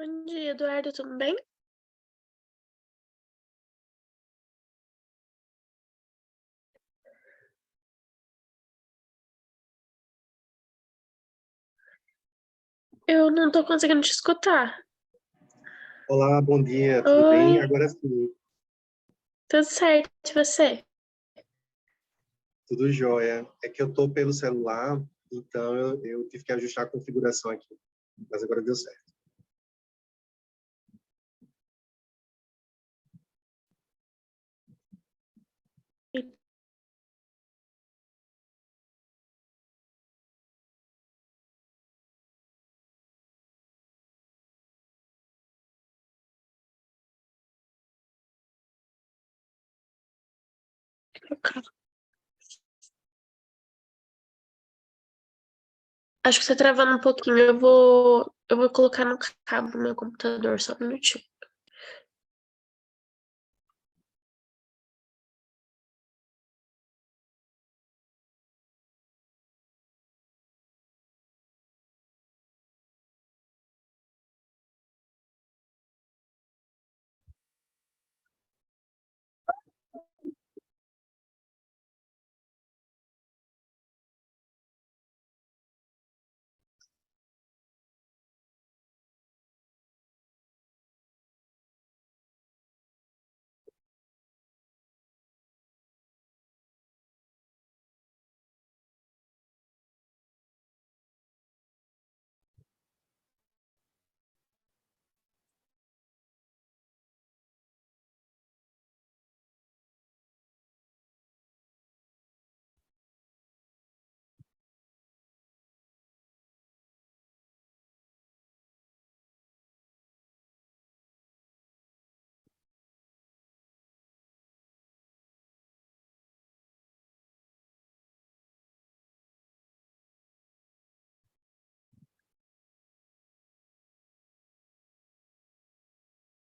Bom dia, Eduardo, tudo bem? Eu não tô conseguindo te escutar. Olá, bom dia, tudo bem? Oi, Agora sim, tudo certo, e você? tudo jóia. É que eu tô pelo celular, então eu tive que ajustar a configuração aqui, mas agora deu certo. Acho que você tá travando um pouquinho. Eu vou colocar no cabo do meu computador, só um minutinho.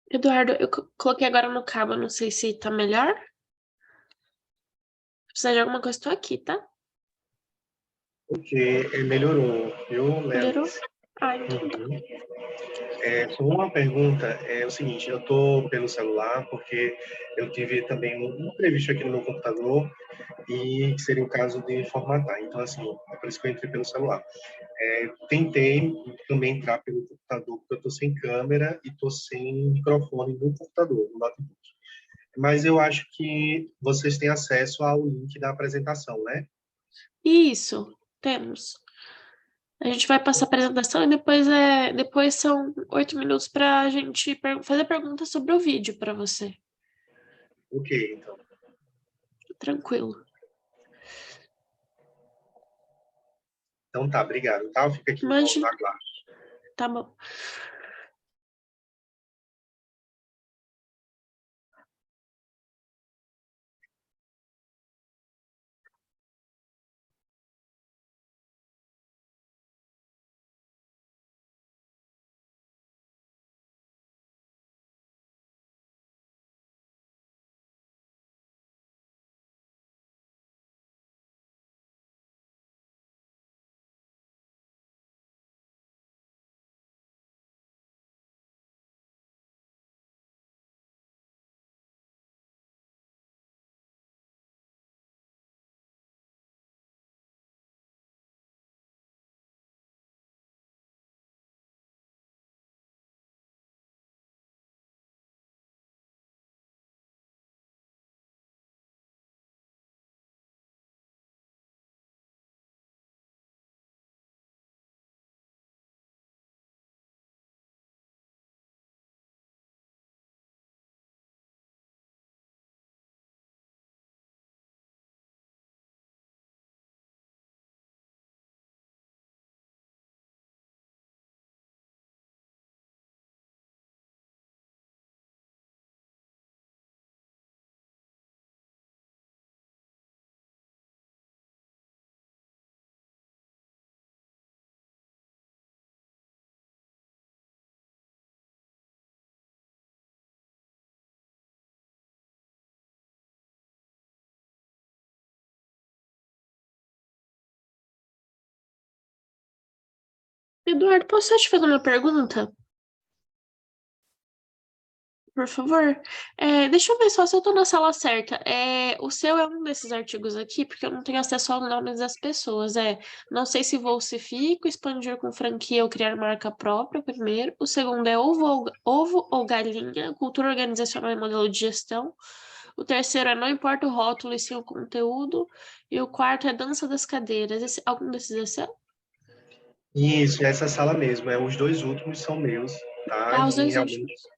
Eduardo, eu coloquei agora no cabo, não sei se tá melhor. Se precisar de alguma coisa, tô aqui, tá? Porque melhorou, viu, Melhorou? Lealice? Ah, então tá. Uhum. Só uma pergunta, é o seguinte, eu tô pelo celular porque eu tive também um imprevisto aqui no meu computador e seria o caso de formatar. Então, assim, é por isso que eu entrei pelo celular. Tentei também entrar pelo computador, porque eu tô sem câmera e tô sem microfone no computador, no notebook. Mas eu acho que vocês têm acesso ao link da apresentação, né? Isso, temos. A gente vai passar a apresentação e depois são 8 minutos pra gente fazer perguntas sobre o vídeo pra você. Ok, então. Tranquilo. Então tá, obrigado, tá? Fica aqui no Imagina. aguardo. Tá bom. Eduardo, posso só te fazer uma pergunta? Por favor. Deixa eu ver só se eu tô na sala certa. O seu é um desses artigos aqui, porque eu não tenho acesso aos nomes das pessoas. Não sei se vou se fico, expandir com franquia ou criar marca própria, o primeiro. O segundo é ovo ou galinha, cultura organizacional e modelo de gestão. O terceiro é não importa o rótulo e sim o conteúdo. E o quarto é dança das cadeiras. Algum desses é seu? Isso, essa sala mesmo. Os dois últimos são meus, tá? Ah, os E dois realmente últimos.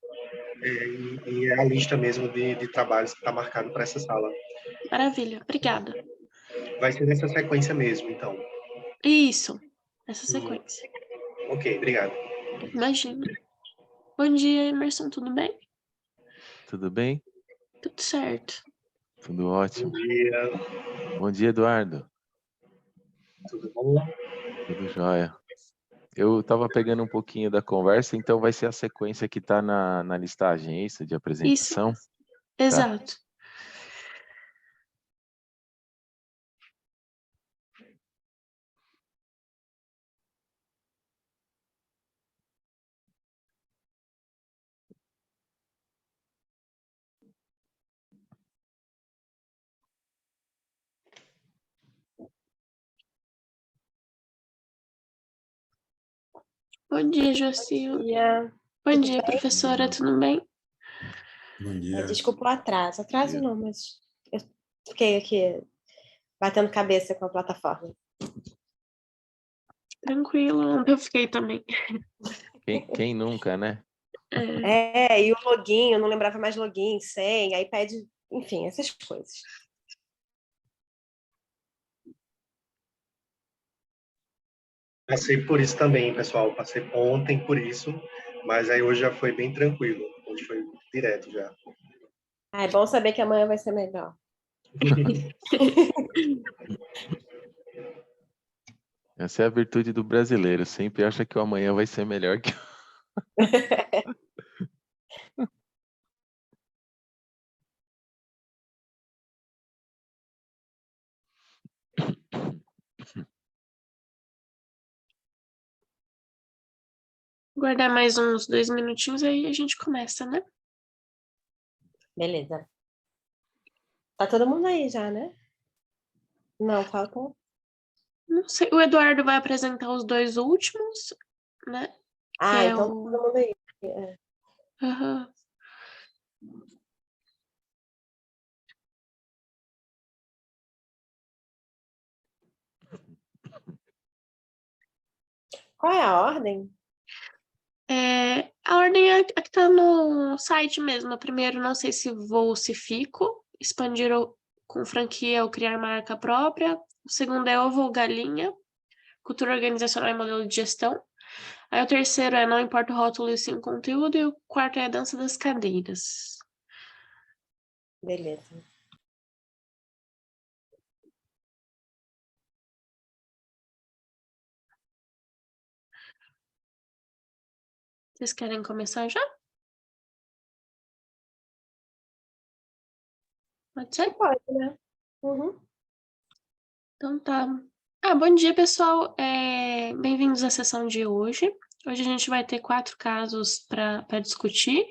é a lista mesmo de trabalhos que está marcado para essa sala. Maravilha, obrigada. Vai ser nessa sequência mesmo, então. Isso, essa Hum, sequência. ok, obrigado. Imagina. Bom dia, Emerson, tudo bem? Tudo bem? Tudo certo. Tudo Bom ótimo. dia, Bom dia, Eduardo. tudo bom? Tudo jóia. Eu estava pegando um pouquinho da conversa, então vai ser a sequência que está na listagem, é isso, de Isso, apresentação? Tá. exato. Bom dia, Jocil. Dia, Bom tudo dia, bem? professora, tudo bem? Bom dia. Desculpa o atraso. Atraso Dia. não, mas eu fiquei aqui batendo cabeça com a plataforma. Tranquilo, ontem eu fiquei também. Quem nunca, né? E o login, eu não lembrava mais login, senha, aí pede, enfim, essas coisas. Passei por isso também, pessoal. Passei ontem por isso, mas aí hoje já foi bem tranquilo. Hoje foi direto já. É bom saber que amanhã vai ser melhor. Essa é a virtude do brasileiro, sempre acha que o amanhã vai ser melhor que Guardar mais uns 2 minutinhos, aí a gente começa, né? Beleza. Tá todo mundo aí já, né? Não, falta. Não sei, o Eduardo vai apresentar os dois últimos, né? Ah, É então tá todo mundo aí. É. Aham. Qual é a ordem? A ordem é a que tá no site mesmo. O primeiro, não sei se vou ou se fico. Expandir com franquia ou criar marca própria. O segundo é ovo ou galinha. Cultura organizacional e modelo de gestão. Aí o terceiro é não importa o rótulo e sim o conteúdo. E o quarto é a dança das cadeiras. Beleza. Vocês querem começar já? Pode ser? Pode, né? Uhum. Então tá. Bom dia, pessoal. Bem-vindos à sessão de hoje. Hoje a gente vai ter 4 casos para discutir.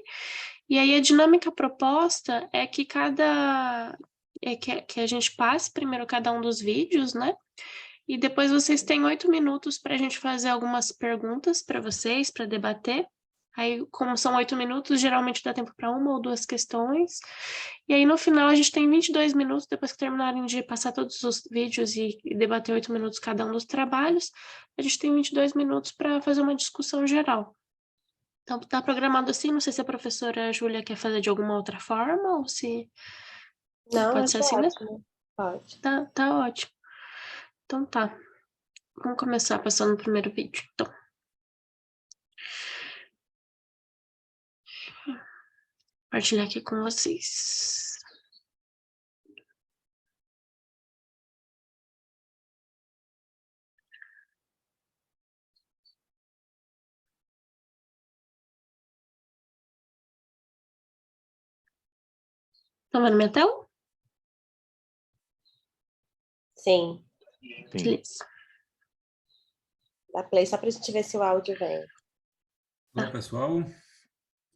E aí a dinâmica proposta é que que a gente passe primeiro cada um dos vídeos, né? E depois vocês têm 8 minutos para a gente fazer algumas perguntas para vocês, para debater. Aí, como são 8 minutos, geralmente dá tempo para uma ou duas questões. E aí, no final, a gente tem 22 minutos, depois que terminarem de passar todos os vídeos e debater 8 minutos cada um dos trabalhos, a gente tem 22 minutos para fazer uma discussão geral. Então, tá programado assim, não sei se a professora Júlia quer fazer de alguma outra forma, ou se Não, pode ser acho assim mesmo. ótimo. Pode. Tá ótimo. Então tá. Vamos começar passando o primeiro vídeo, então. Compartilhar aqui com vocês. Tá vendo minha tela? Sim. Sim. Beleza. Dá play só pra gente ver se o áudio vem. Olá, pessoal.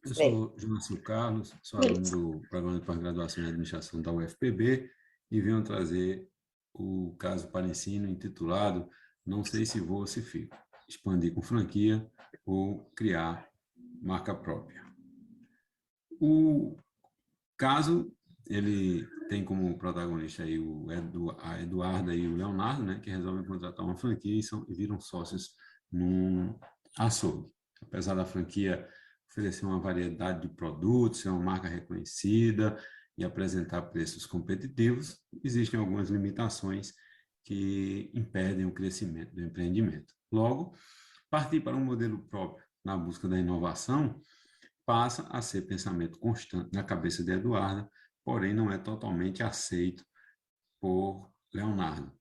Eu Bem, sou João Carlos, sou aluno do programa de pós-graduação em administração da UFPB e venho trazer o caso para ensino intitulado Não sei se vou ou se fico, expandir com franquia ou criar marca própria. O caso, ele tem como protagonista aí a Eduarda e o Leonardo, né, que resolvem contratar uma franquia e viram sócios num açougue. Apesar da franquia oferecer uma variedade de produtos, ser uma marca reconhecida e apresentar preços competitivos, existem algumas limitações que impedem o crescimento do empreendimento. Logo, partir para um modelo próprio na busca da inovação passa a ser pensamento constante na cabeça de Eduarda, porém não é totalmente aceito por Leonardo,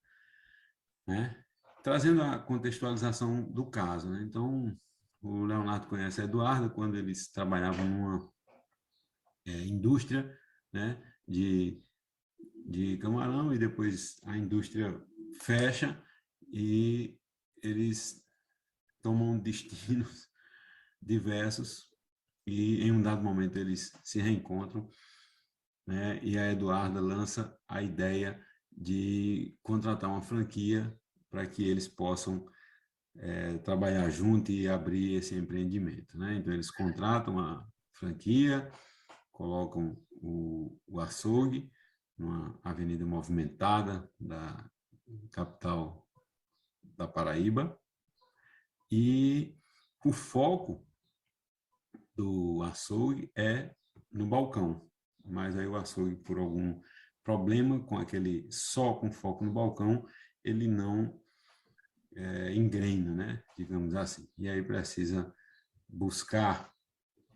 né? Trazendo a contextualização do caso, né? Então, o Leonardo conhece a Eduarda quando eles trabalhavam numa indústria, né, de camarão, e depois a indústria fecha e eles tomam destinos diversos e em um dado momento eles se reencontram, né, e a Eduarda lança a ideia de contratar uma franquia para que eles possam trabalhar junto e abrir esse empreendimento, né? Então eles contratam a franquia, colocam o açougue numa avenida movimentada da capital da Paraíba, e o foco do açougue é no balcão, mas aí o açougue, por algum problema com aquele só com foco no balcão, ele não engrena, né? Digamos assim. E aí precisa buscar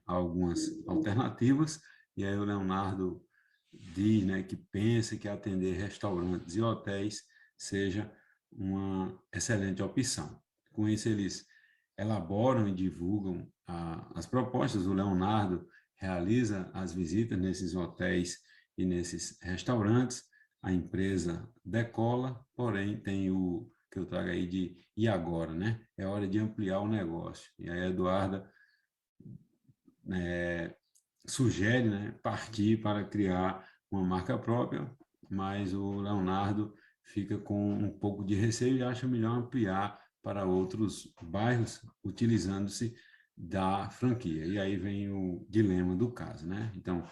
algumas alternativas, e aí o Leonardo diz, né, que pensa que atender restaurantes e hotéis seja uma excelente opção. Com isso, eles elaboram e divulgam as propostas. O Leonardo realiza as visitas nesses hotéis e nesses restaurantes. A empresa decola, porém tem o que eu trago aí de e agora, né? É hora de ampliar o negócio. E aí a Eduarda sugere, né, partir para criar uma marca própria, mas o Leonardo fica com um pouco de receio e acha melhor ampliar para outros bairros, utilizando-se da franquia. E aí vem o dilema do caso, né? Então,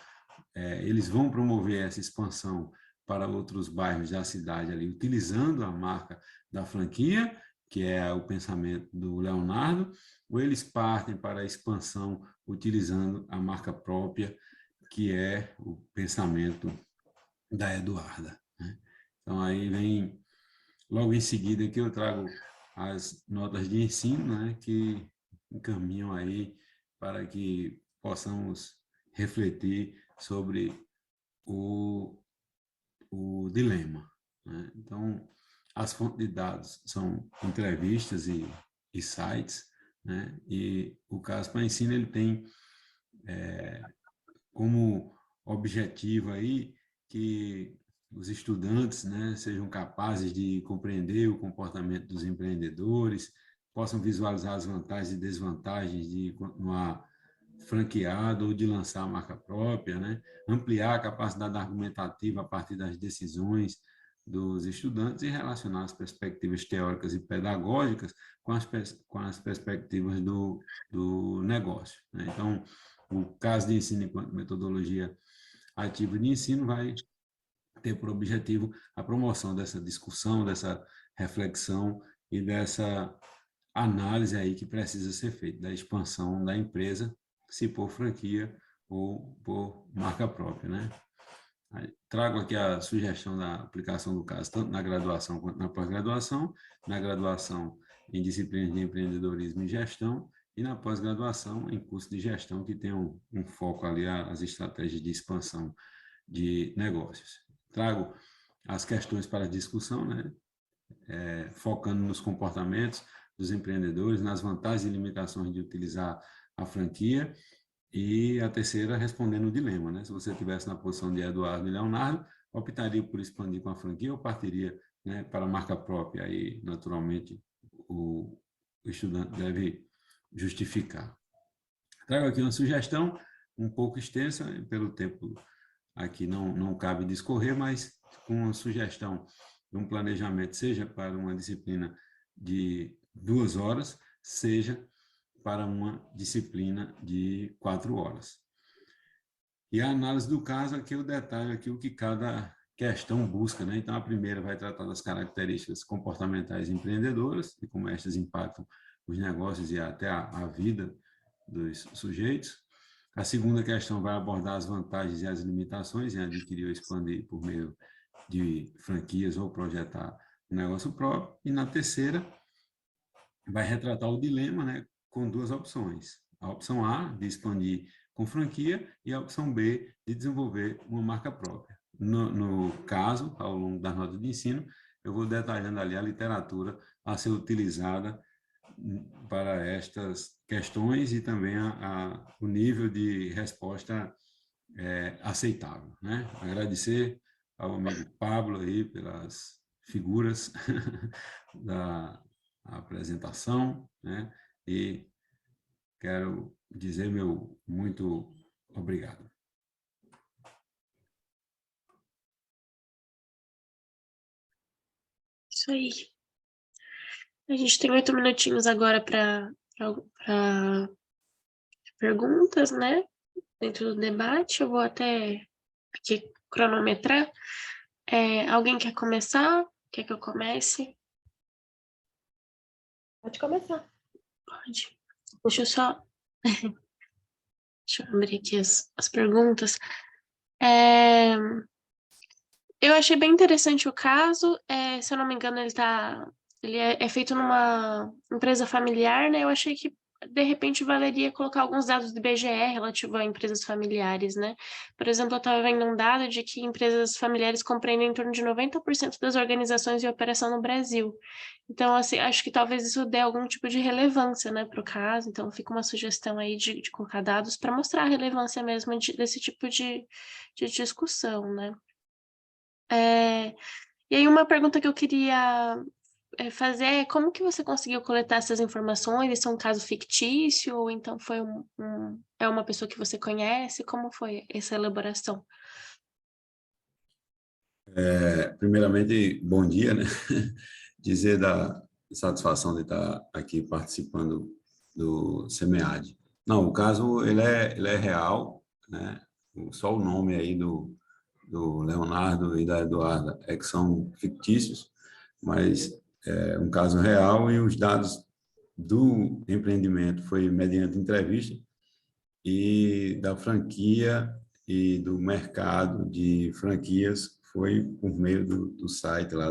eles vão promover essa expansão para outros bairros da cidade ali, utilizando a marca da franquia, que é o pensamento do Leonardo, ou eles partem para a expansão utilizando a marca própria, que é o pensamento da Eduarda, né? Então, aí vem, logo em seguida, que eu trago as notas de ensino, né, que encaminham aí para que possamos refletir sobre o dilema, né? Então, as fontes de dados são entrevistas e sites, né? E o caso para ensino ele tem como objetivo aí que os estudantes, né, sejam capazes de compreender o comportamento dos empreendedores, possam visualizar as vantagens e desvantagens de continuar franqueado ou de lançar a marca própria, né? Ampliar a capacidade argumentativa a partir das decisões dos estudantes e relacionar as perspectivas teóricas e pedagógicas com as perspectivas do negócio, né? Então, o caso de ensino enquanto metodologia ativa de ensino vai ter por objetivo a promoção dessa discussão, dessa reflexão e dessa análise aí que precisa ser feita da expansão da empresa, se por franquia ou por marca própria, né? Trago aqui a sugestão da aplicação do caso, tanto na graduação quanto na pós-graduação, na graduação em disciplinas de empreendedorismo e gestão, e na pós-graduação em curso de gestão que tem um foco ali as estratégias de expansão de negócios. Trago as questões para discussão, né? Focando nos comportamentos dos empreendedores, nas vantagens e limitações de utilizar a franquia, e a terceira, respondendo o dilema, né? Se você estivesse na posição de Eduardo e Leonardo, optaria por expandir com a franquia ou partiria, né, para a marca própria? Aí, naturalmente, o estudante deve justificar. Trago aqui uma sugestão um pouco extensa, pelo tempo aqui não cabe discorrer, mas com uma sugestão de um planejamento, seja para uma disciplina de 2 horas, seja para uma disciplina de 4 horas. E a análise do caso, aqui eu detalho aqui o que cada questão busca, né? Então, a primeira vai tratar das características comportamentais empreendedoras e como estas impactam os negócios e até a vida dos sujeitos. A segunda questão vai abordar as vantagens e as limitações em adquirir ou expandir por meio de franquias ou projetar um negócio próprio. E na terceira, vai retratar o dilema, né, com 2 opções. A opção A, de expandir com franquia, e a opção B, de desenvolver uma marca própria. No caso, ao longo das notas de ensino, eu vou detalhando ali a literatura a ser utilizada para estas questões e também o nível de resposta aceitável, né? Agradecer ao amigo Pablo aí pelas figuras da apresentação, né? E quero dizer meu muito obrigado. Isso aí. A gente tem 8 minutinhos agora para perguntas, né? Dentro do debate, eu vou até aqui cronometrar. Alguém quer começar? Quer que eu comece? Pode começar. Pode. Deixa eu só... Deixa eu abrir aqui as perguntas. Eu achei bem interessante o caso. Se eu não me engano, ele é feito numa empresa familiar, né? Eu achei que, de repente, valeria colocar alguns dados do IBGE relativo a empresas familiares, né? Por exemplo, eu estava vendo um dado de que empresas familiares compreendem em torno de 90% das organizações de operação no Brasil. Então, assim, acho que talvez isso dê algum tipo de relevância, né, para o caso. Então, fica uma sugestão aí de colocar dados para mostrar a relevância mesmo desse tipo de discussão, né? E aí, uma pergunta que eu queria fazer é como que você conseguiu coletar essas informações? Isso é um caso fictício ou então foi é uma pessoa que você conhece? Como foi essa elaboração? Primeiramente, bom dia, né? Dizer da satisfação de estar aqui participando do SEMEAD. Não, o caso ele é real, né? Só o nome aí do Leonardo e da Eduarda é que são fictícios, mas é um caso real e os dados do empreendimento foi mediante entrevista e da franquia e do mercado de franquias foi por meio do site lá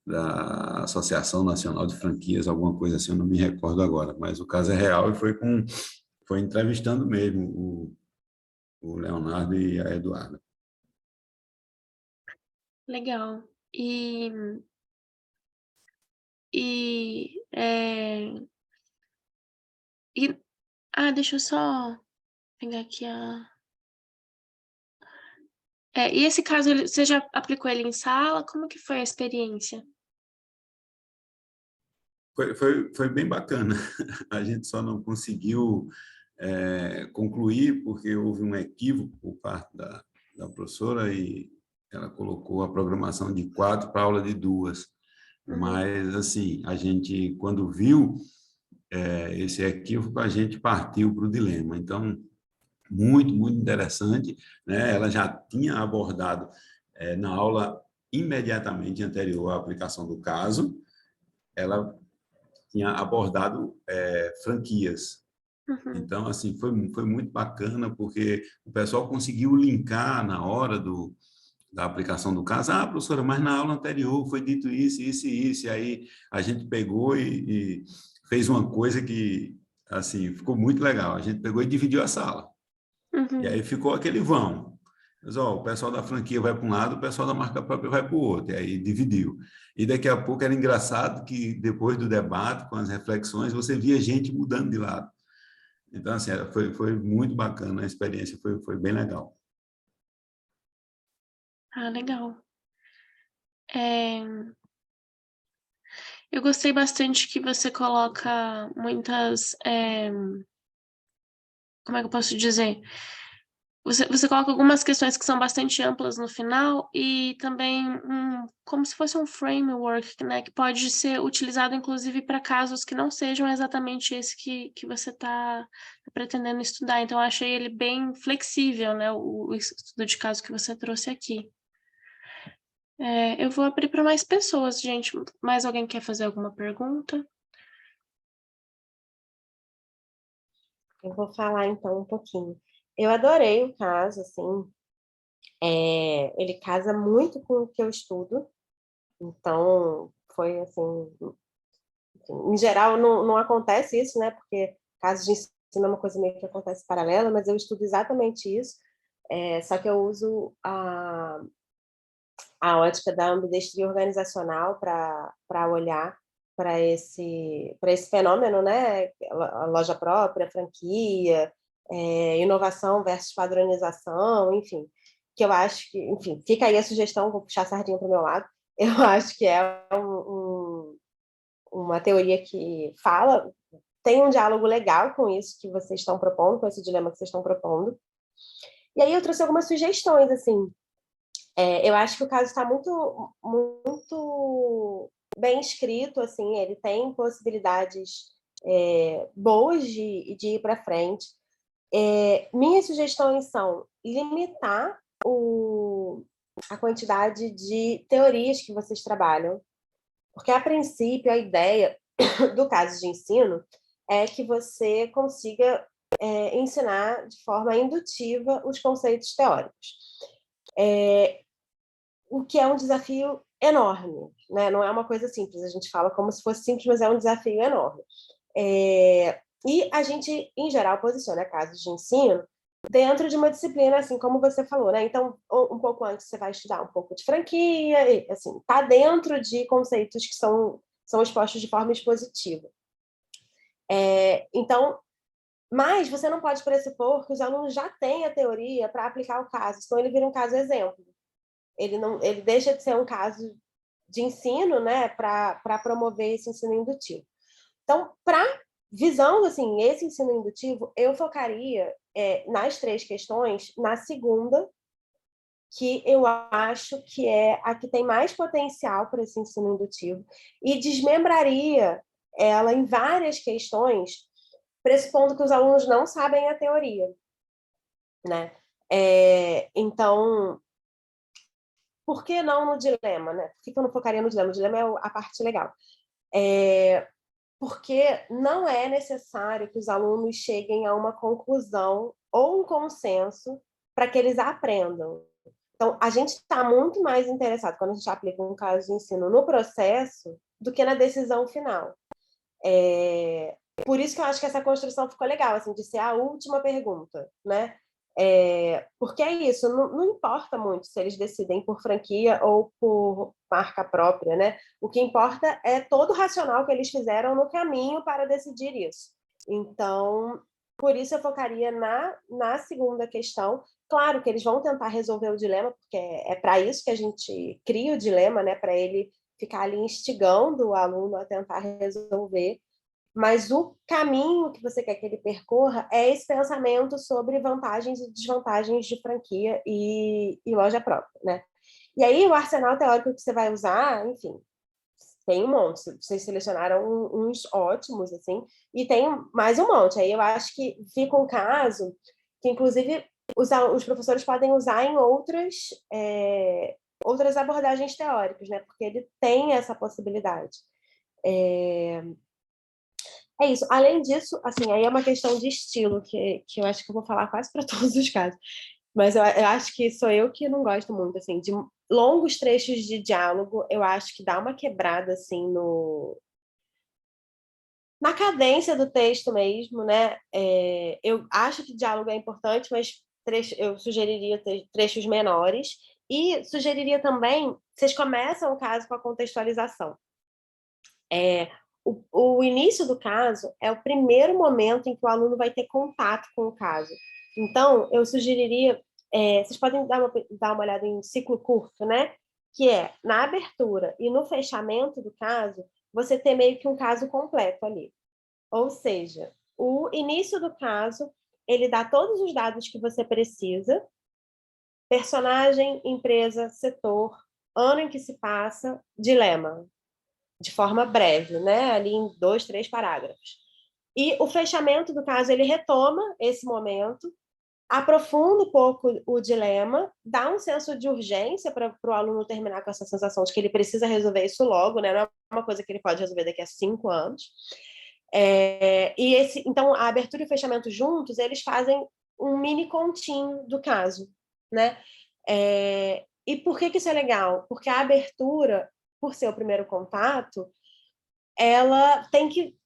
da Associação Nacional de Franquias, alguma coisa assim, eu não me recordo agora, mas o caso é real e foi entrevistando mesmo o Leonardo e a Eduarda. Legal. E deixa eu só pegar aqui e esse caso, você já aplicou ele em sala? Como que foi a experiência? Foi bem bacana. A gente só não conseguiu concluir porque houve um equívoco por parte da professora e ela colocou a programação de 4 para aula de 2. Mas, assim, a gente, quando viu esse equívoco, a gente partiu para o dilema. Então, muito interessante, né? Ela já tinha abordado na aula imediatamente anterior à aplicação do caso, ela tinha abordado franquias. Então, assim, foi muito bacana, porque o pessoal conseguiu linkar na hora da aplicação do caso. Ah, professora, mas na aula anterior foi dito isso, isso e isso. E aí a gente pegou e fez uma coisa que, assim, ficou muito legal. A gente pegou e dividiu a sala. E aí ficou aquele vão. Mas, o pessoal da franquia vai para um lado, o pessoal da marca própria vai para o outro. E aí dividiu. E daqui a pouco era engraçado que, depois do debate, com as reflexões, você via gente mudando de lado. Então, assim, foi muito bacana, a experiência foi bem legal. Ah, legal. Eu gostei bastante que você coloca muitas como é que eu posso dizer? Você coloca algumas questões que são bastante amplas no final e também como se fosse um framework, né, que pode ser utilizado inclusive para casos que não sejam exatamente esse que você está pretendendo estudar. Então, eu achei ele bem flexível, né, o estudo de caso que você trouxe aqui. Eu vou abrir para mais pessoas, gente. Mais alguém quer fazer alguma pergunta? Eu vou falar, então, um pouquinho. Eu adorei o caso, assim, ele casa muito com o que eu estudo, então, foi, assim, em geral, não acontece isso, né, porque casos de ensino é uma coisa meio que acontece paralela, mas eu estudo exatamente isso, só que eu uso a ótica da ambidestria organizacional para olhar para esse fenômeno, né? A loja própria, franquia, inovação versus padronização, enfim, que eu acho que, enfim, fica aí a sugestão, vou puxar a sardinha para o meu lado, eu acho que é uma teoria que tem um diálogo legal com isso que vocês estão propondo, com esse dilema que vocês estão propondo. E aí eu trouxe algumas sugestões, assim, eu acho que o caso está muito, muito bem escrito, assim, ele tem possibilidades boas de ir para frente. Minhas sugestões são limitar a quantidade de teorias que vocês trabalham, porque, a princípio, a ideia do caso de ensino é que você consiga ensinar de forma indutiva os conceitos teóricos. O que é um desafio enorme, né? Não é uma coisa simples, a gente fala como se fosse simples, mas é um desafio enorme. E a gente, em geral, posiciona casos de ensino dentro de uma disciplina, assim como você falou, né? Então, um pouco antes você vai estudar um pouco de franquia, e, assim, tá dentro de conceitos que são expostos de forma expositiva. Então, mas você não pode pressupor que os alunos já têm a teoria para aplicar o caso, senão ele vira um caso exemplo. Ele deixa de ser um caso de ensino, né, para promover esse ensino indutivo. Então, visando assim, esse ensino indutivo, eu focaria nas 3 questões, na segunda, que eu acho que é a que tem mais potencial para esse ensino indutivo, e desmembraria ela em várias questões, pressupondo que os alunos não sabem a teoria, né? Então, por que não no dilema, né? Por que eu não focaria no dilema? O dilema é a parte legal. Porque não é necessário que os alunos cheguem a uma conclusão ou um consenso para que eles aprendam. Então, a gente está muito mais interessado, quando a gente aplica um caso de ensino no processo, do que na decisão final. Por isso que eu acho que essa construção ficou legal, assim, de ser a última pergunta, né? Porque é isso, não importa muito se eles decidem por franquia ou por marca própria, né? O que importa é todo o racional que eles fizeram no caminho para decidir isso. Então, por isso eu focaria na segunda questão. Claro que eles vão tentar resolver o dilema, porque é para isso que a gente cria o dilema, né? Para ele ficar ali instigando o aluno a tentar resolver. Mas o caminho que você quer que ele percorra é esse pensamento sobre vantagens e desvantagens de franquia e loja própria, né? E aí, o arsenal teórico que você vai usar, enfim, tem um monte. Vocês selecionaram uns ótimos, assim, e tem mais um monte. Aí eu acho que fica um caso que, inclusive, os professores podem usar em outras abordagens teóricas, né? Porque ele tem essa possibilidade. É isso. Além disso, assim, aí é uma questão de estilo, que eu acho que eu vou falar quase para todos os casos. Mas eu acho que sou eu que não gosto muito, assim, de longos trechos de diálogo. Eu acho que dá uma quebrada, assim, na cadência do texto mesmo, né? Eu acho que diálogo é importante, mas eu sugeriria trechos menores. E sugeriria também, vocês começam o caso com a contextualização. O início do caso é o primeiro momento em que o aluno vai ter contato com o caso. Então, eu sugeriria, vocês podem dar uma olhada em ciclo curto, né? Que é, na abertura e no fechamento do caso, você ter meio que um caso completo ali. Ou seja, o início do caso ele dá todos os dados que você precisa, personagem, empresa, setor, ano em que se passa, dilema, de forma breve, né? Ali em 2, 3 parágrafos. E o fechamento do caso, ele retoma esse momento, aprofunda um pouco o dilema, dá um senso de urgência para o aluno terminar com essa sensação de que ele precisa resolver isso logo, né? Não é uma coisa que ele pode resolver daqui a 5 anos. Então, a abertura e o fechamento juntos, eles fazem um mini continho do caso, né? E por que isso é legal? Porque a abertura, por ser o primeiro contato, ela tem que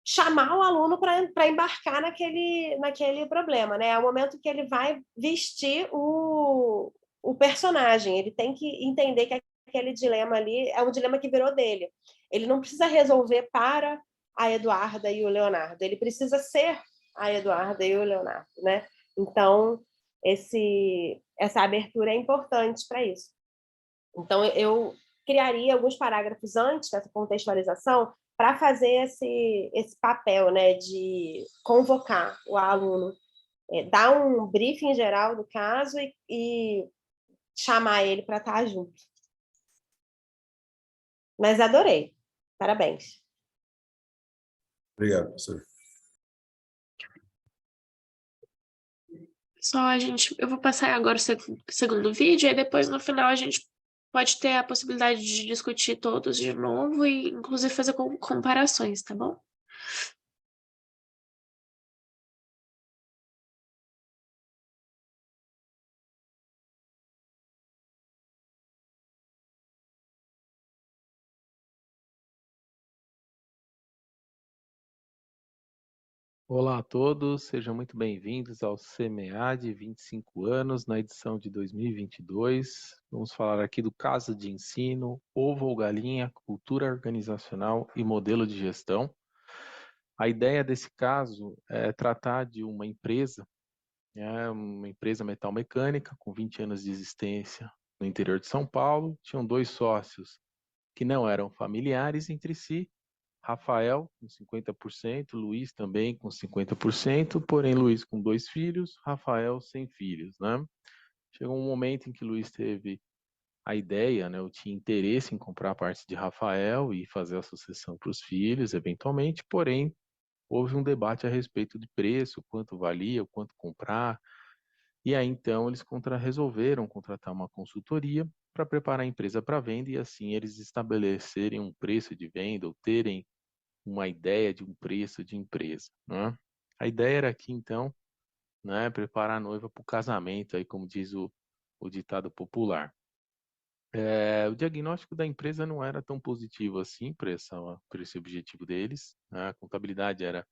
chamar o aluno para embarcar naquele problema, né? É o momento que ele vai vestir o personagem, ele tem que entender que aquele dilema ali é um dilema que virou dele. Ele não precisa resolver para a Eduarda e o Leonardo, ele precisa ser a Eduarda e o Leonardo, né? Então, essa abertura é importante para isso. Então, eu criaria alguns parágrafos antes dessa contextualização para fazer esse papel, né, de convocar o aluno, dar um briefing geral do caso e chamar ele para estar junto. Mas adorei. Parabéns. Obrigado, professor. Eu vou passar agora o segundo vídeo, e depois no final a gente pode ter a possibilidade de discutir todos de novo e inclusive fazer comparações, tá bom? Olá a todos, sejam muito bem-vindos ao CMEAD 25 anos, na edição de 2022. Vamos falar aqui do caso de ensino, ovo ou galinha, cultura organizacional e modelo de gestão. A ideia desse caso é tratar de uma empresa metalmecânica com 20 anos de existência no interior de São Paulo. Tinham 2 sócios que não eram familiares entre si, Rafael com 50%, Luiz também com 50%, porém Luiz com 2 filhos, Rafael sem filhos, né? Chegou um momento em que Luiz teve a ideia, né, eu tinha interesse em comprar a parte de Rafael e fazer a sucessão para os filhos, eventualmente, porém houve um debate a respeito de preço, quanto valia, quanto comprar, e aí então eles resolveram contratar uma consultoria para preparar a empresa para venda e assim eles estabelecerem um preço de venda ou terem uma ideia de um preço de empresa, né? A ideia era aqui, então, né, preparar a noiva para o casamento, aí, como diz o ditado popular. O diagnóstico da empresa não era tão positivo assim para esse objetivo deles, né? A contabilidade era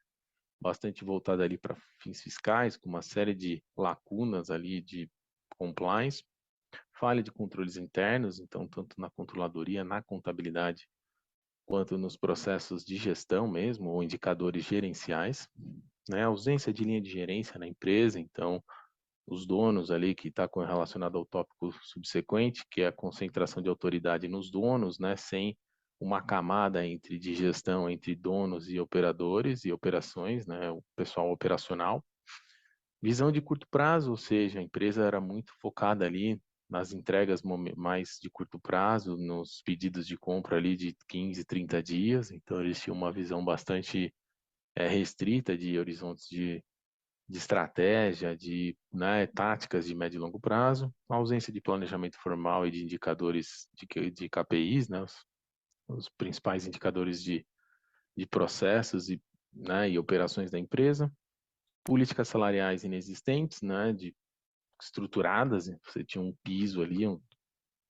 bastante voltada ali para fins fiscais, com uma série de lacunas ali de compliance, falha de controles internos, então, tanto na controladoria, na contabilidade, quanto nos processos de gestão mesmo, ou indicadores gerenciais, né? Ausência de linha de gerência na empresa, então os donos ali, que está relacionado ao tópico subsequente, que é a concentração de autoridade nos donos, né? Sem uma camada de gestão entre donos e operadores e operações, né? O pessoal operacional. Visão de curto prazo, ou seja, a empresa era muito focada ali nas entregas mais de curto prazo, nos pedidos de compra ali de 15, 30 dias, então eles tinham uma visão bastante restrita de horizontes de estratégia, de, né, táticas de médio e longo prazo, a ausência de planejamento formal e de indicadores de KPIs, né, os principais indicadores de processos né, e operações da empresa, políticas salariais inexistentes, né, estruturadas, você tinha um piso ali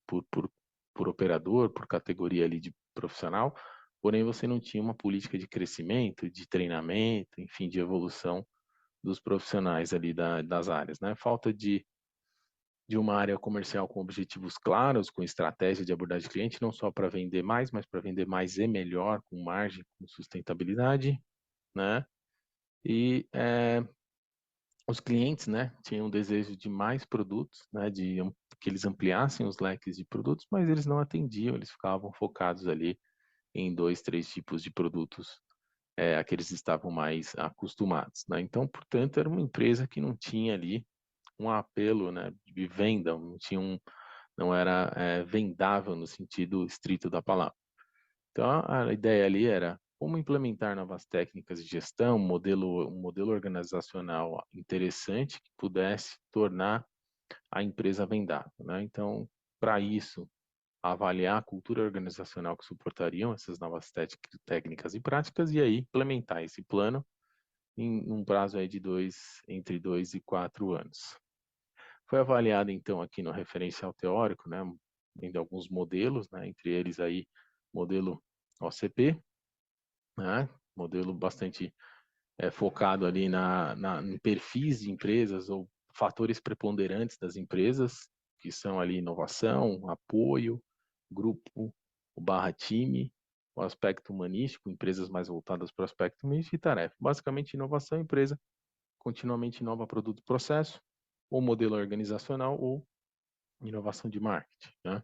por operador, por categoria ali de profissional, porém você não tinha uma política de crescimento, de treinamento, enfim, de evolução dos profissionais ali das áreas, né? Falta de uma área comercial com objetivos claros, com estratégia de abordagem de cliente, não só para vender mais, mas para vender mais e melhor, com margem, com sustentabilidade, né? E os clientes, né, tinham um desejo de mais produtos, né, que eles ampliassem os leques de produtos, mas eles não atendiam, eles ficavam focados ali em 2, 3 tipos de produtos a que eles estavam mais acostumados, né? Então, portanto, era uma empresa que não tinha ali um apelo, né, de venda, não era vendável no sentido estrito da palavra. Então, a ideia ali era como implementar novas técnicas de gestão, um modelo organizacional interessante que pudesse tornar a empresa vendável, né? Então, para isso, avaliar a cultura organizacional que suportariam essas novas técnicas e práticas e aí implementar esse plano em um prazo aí de entre 2 e 4 anos. Foi avaliado, então, aqui no referencial teórico, né, de alguns modelos, né, entre eles aí, modelo OCP, né, modelo bastante focado ali em perfis de empresas ou fatores preponderantes das empresas, que são ali inovação, apoio, grupo, o /time, o aspecto humanístico, empresas mais voltadas para o aspecto humanístico e tarefa. Basicamente, inovação, empresa continuamente inova produto e processo, ou modelo organizacional, ou inovação de marketing, né?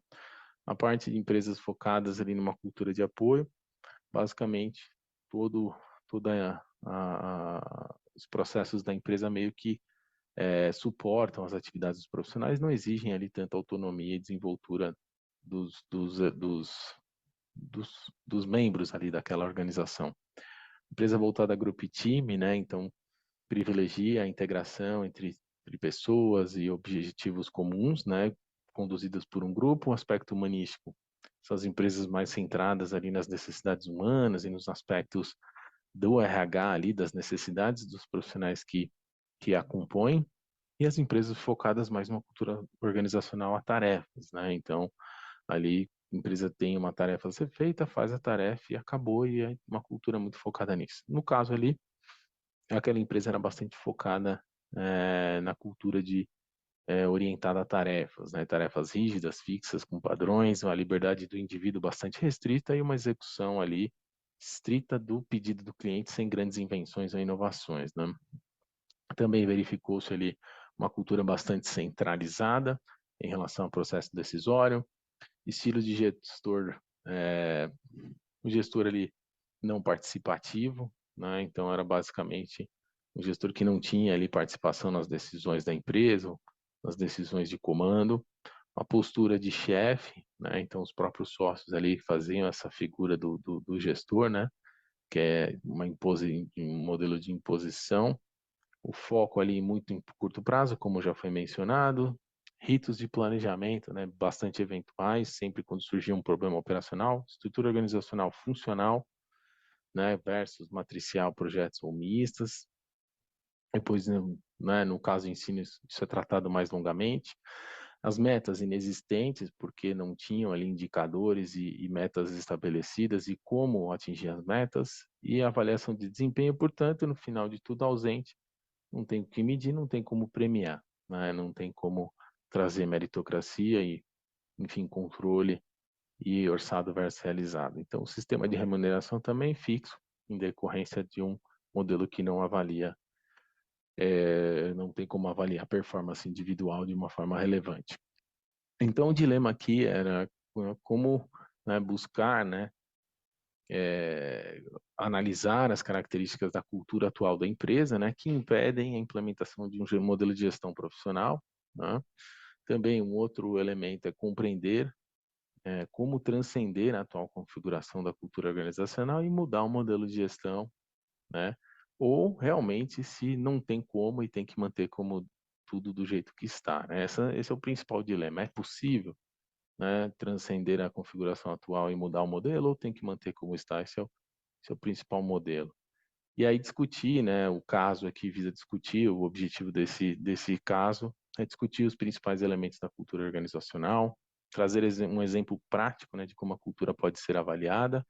A parte de empresas focadas ali numa cultura de apoio, basicamente, toda os processos da empresa meio que suportam as atividades dos profissionais, não exigem ali tanta autonomia e desenvoltura dos membros ali daquela organização. Empresa voltada a grupo e time, né? Então, privilegia a integração entre pessoas e objetivos comuns, né? Conduzidas por um grupo, um aspecto humanístico. São as empresas mais centradas ali nas necessidades humanas e nos aspectos do RH ali, das necessidades dos profissionais que a compõem, e as empresas focadas mais numa cultura organizacional a tarefas, né? Então, ali a empresa tem uma tarefa a ser feita, faz a tarefa e acabou, e é uma cultura muito focada nisso. No caso ali, aquela empresa era bastante focada na cultura orientada a tarefas, né? Tarefas rígidas, fixas, com padrões, uma liberdade do indivíduo bastante restrita e uma execução ali estrita do pedido do cliente sem grandes invenções ou inovações, né? Também verificou-se ali uma cultura bastante centralizada em relação ao processo decisório, estilo de gestor, o gestor ali não participativo, né? Então era basicamente um gestor que não tinha ali participação nas decisões da empresa, nas decisões de comando, uma postura de chefe, né? Então os próprios sócios ali faziam essa figura do gestor, né? Que é um modelo de imposição, o foco ali muito em curto prazo, como já foi mencionado, ritos de planejamento, né, bastante eventuais, sempre quando surgia um problema operacional, estrutura organizacional funcional, né, versus matricial, projetos ou mistas. Depois, né, no caso ensino, isso é tratado mais longamente. As metas inexistentes, porque não tinham ali indicadores e metas estabelecidas e como atingir as metas. E a avaliação de desempenho, portanto, no final de tudo, ausente. Não tem o que medir, não tem como premiar, né? Não tem como trazer meritocracia e, enfim, controle e orçado versus realizado. Então, o sistema de remuneração também é fixo, em decorrência de um modelo que não avalia, não tem como avaliar a performance individual de uma forma relevante. Então, o dilema aqui era como, né, buscar, né, analisar as características da cultura atual da empresa, né, que impedem a implementação de um modelo de gestão profissional, né? Também um outro elemento é compreender como transcender a atual configuração da cultura organizacional e mudar o modelo de gestão, né? Ou realmente se não tem como e tem que manter como tudo do jeito que está, né? Esse é o principal dilema. É possível, né, transcender a configuração atual e mudar o modelo ou tem que manter como está? Esse é o principal modelo. E aí discutir, né, o caso aqui visa discutir, o objetivo desse caso é discutir os principais elementos da cultura organizacional, trazer um exemplo prático, né, de como a cultura pode ser avaliada